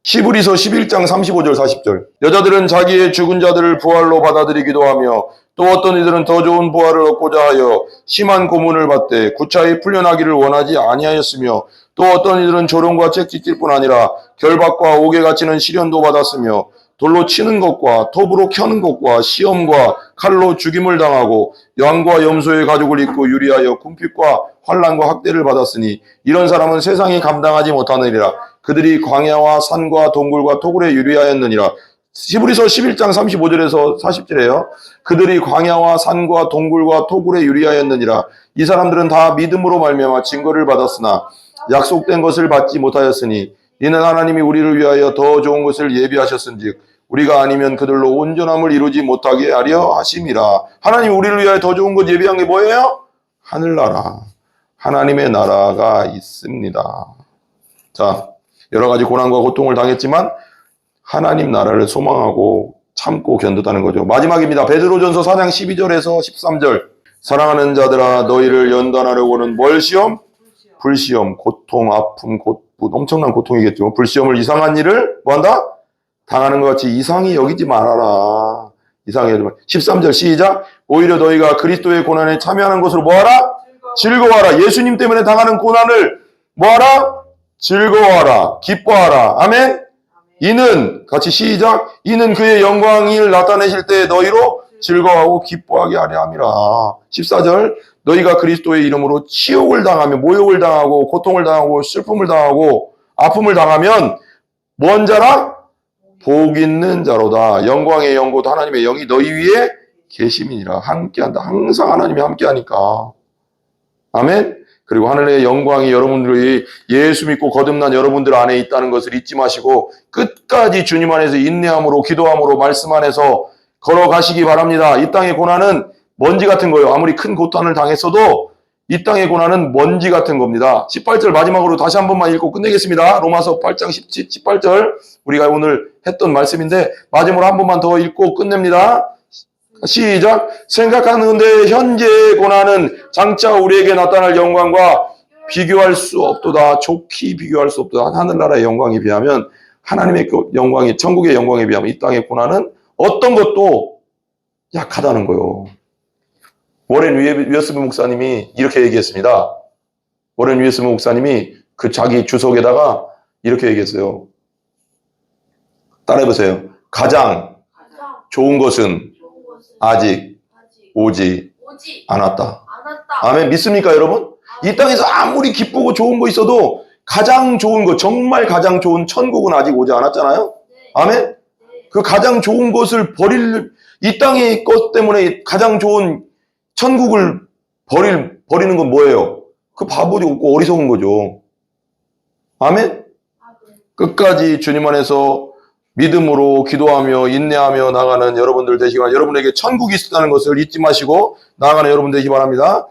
히브리서 11장 35절 40절. 여자들은 자기의 죽은 자들을 부활로 받아들이기도 하며 또 어떤 이들은 더 좋은 부활을 얻고자 하여 심한 고문을 받되 구차히 풀려나기를 원하지 아니하였으며 또 어떤 이들은 조롱과 채찍질 뿐 아니라 결박과 옥에 갇히는 시련도 받았으며 돌로 치는 것과 톱으로 켜는 것과 시험과 칼로 죽임을 당하고 양과 염소의 가죽을 입고 유리하여 궁핍과 환난과 학대를 받았으니 이런 사람은 세상이 감당하지 못하느니라. 그들이 광야와 산과 동굴과 토굴에 유리하였느니라. 히브리서 11장 35절에서 40절에요. 그들이 광야와 산과 동굴과 토굴에 유리하였느니라. 이 사람들은 다 믿음으로 말미암아 증거를 받았으나 약속된 것을 받지 못하였으니 이는 하나님이 우리를 위하여 더 좋은 것을 예비하셨은즉 우리가 아니면 그들로 온전함을 이루지 못하게 하려 하심이라. 하나님이 우리를 위하여 더 좋은 것 예비한 게 뭐예요? 하늘나라. 하나님의 나라가 있습니다. 자, 여러 가지 고난과 고통을 당했지만 하나님 나라를 소망하고 참고 견뎠다는 거죠. 마지막입니다. 베드로전서 4장 12절에서 13절. 사랑하는 자들아 너희를 연단하려고는 뭘 시험? 불시험, 고통, 아픔, 엄청난 고통이겠죠. 불시험을 이상한 일을 뭐한다? 당하는 것 같이 이상히 여기지 말아라. 이상히 여기지 말아라. 13절 시작. 오히려 너희가 그리스도의 고난에 참여하는 것으로 뭐하라? 즐거워하라. 예수님 때문에 당하는 고난을 뭐하라? 즐거워하라. 기뻐하라. 아멘? 이는 같이 시작. 이는 그의 영광을 나타내실 때 너희로 즐거워하고 기뻐하게 하려 함이라. 14절. 너희가 그리스도의 이름으로 치욕을 당하며 모욕을 당하고 고통을 당하고 슬픔을 당하고 아픔을 당하면 뭔 자라? 복 있는 자로다. 영광의 영곧 하나님의 영이 너희 위에 계심이니라. 함께한다. 항상 하나님이 함께하니까. 아멘. 그리고 하늘의 영광이 여러분들이 예수 믿고 거듭난 여러분들 안에 있다는 것을 잊지 마시고 끝까지 주님 안에서 인내함으로 기도함으로 말씀 안에서 걸어가시기 바랍니다. 이 땅의 고난은 먼지 같은 거예요. 아무리 큰 고난을 당했어도 이 땅의 고난은 먼지 같은 겁니다. 18절 마지막으로 다시 한 번만 읽고 끝내겠습니다. 로마서 8장 18절 우리가 오늘 했던 말씀인데 마지막으로 한 번만 더 읽고 끝냅니다. 시작. 생각하는데 현재의 고난은 장차 우리에게 나타날 영광과 비교할 수 없도다. 좋게 비교할 수 없도다. 하늘나라의 영광에 비하면 하나님의 영광이 천국의 영광에 비하면 이 땅의 고난은 어떤 것도 약하다는 거예요. 워렌 위어스비 목사님이 이렇게 얘기했습니다. 워렌 위어스비 목사님이 그 자기 주석에다가 이렇게 얘기했어요. 따라해보세요. 가장 좋은 것은 아직 오지 않았다. 아멘. 믿습니까, 여러분? 이 땅에서 아무리 기쁘고 좋은 거 있어도 가장 좋은 거, 정말 가장 좋은 천국은 아직 오지 않았잖아요. 아멘. 그 가장 좋은 것을 이 땅의 것 때문에 가장 좋은 천국을 버리는 건 뭐예요? 그 바보고 어리석은 거죠. 아멘. 끝까지 주님 안에서 믿음으로 기도하며 인내하며 나가는 여러분들 되시기 바랍니다. 여러분에게 천국이 있다는 것을 잊지 마시고 나아가는 여러분 되시기 바랍니다.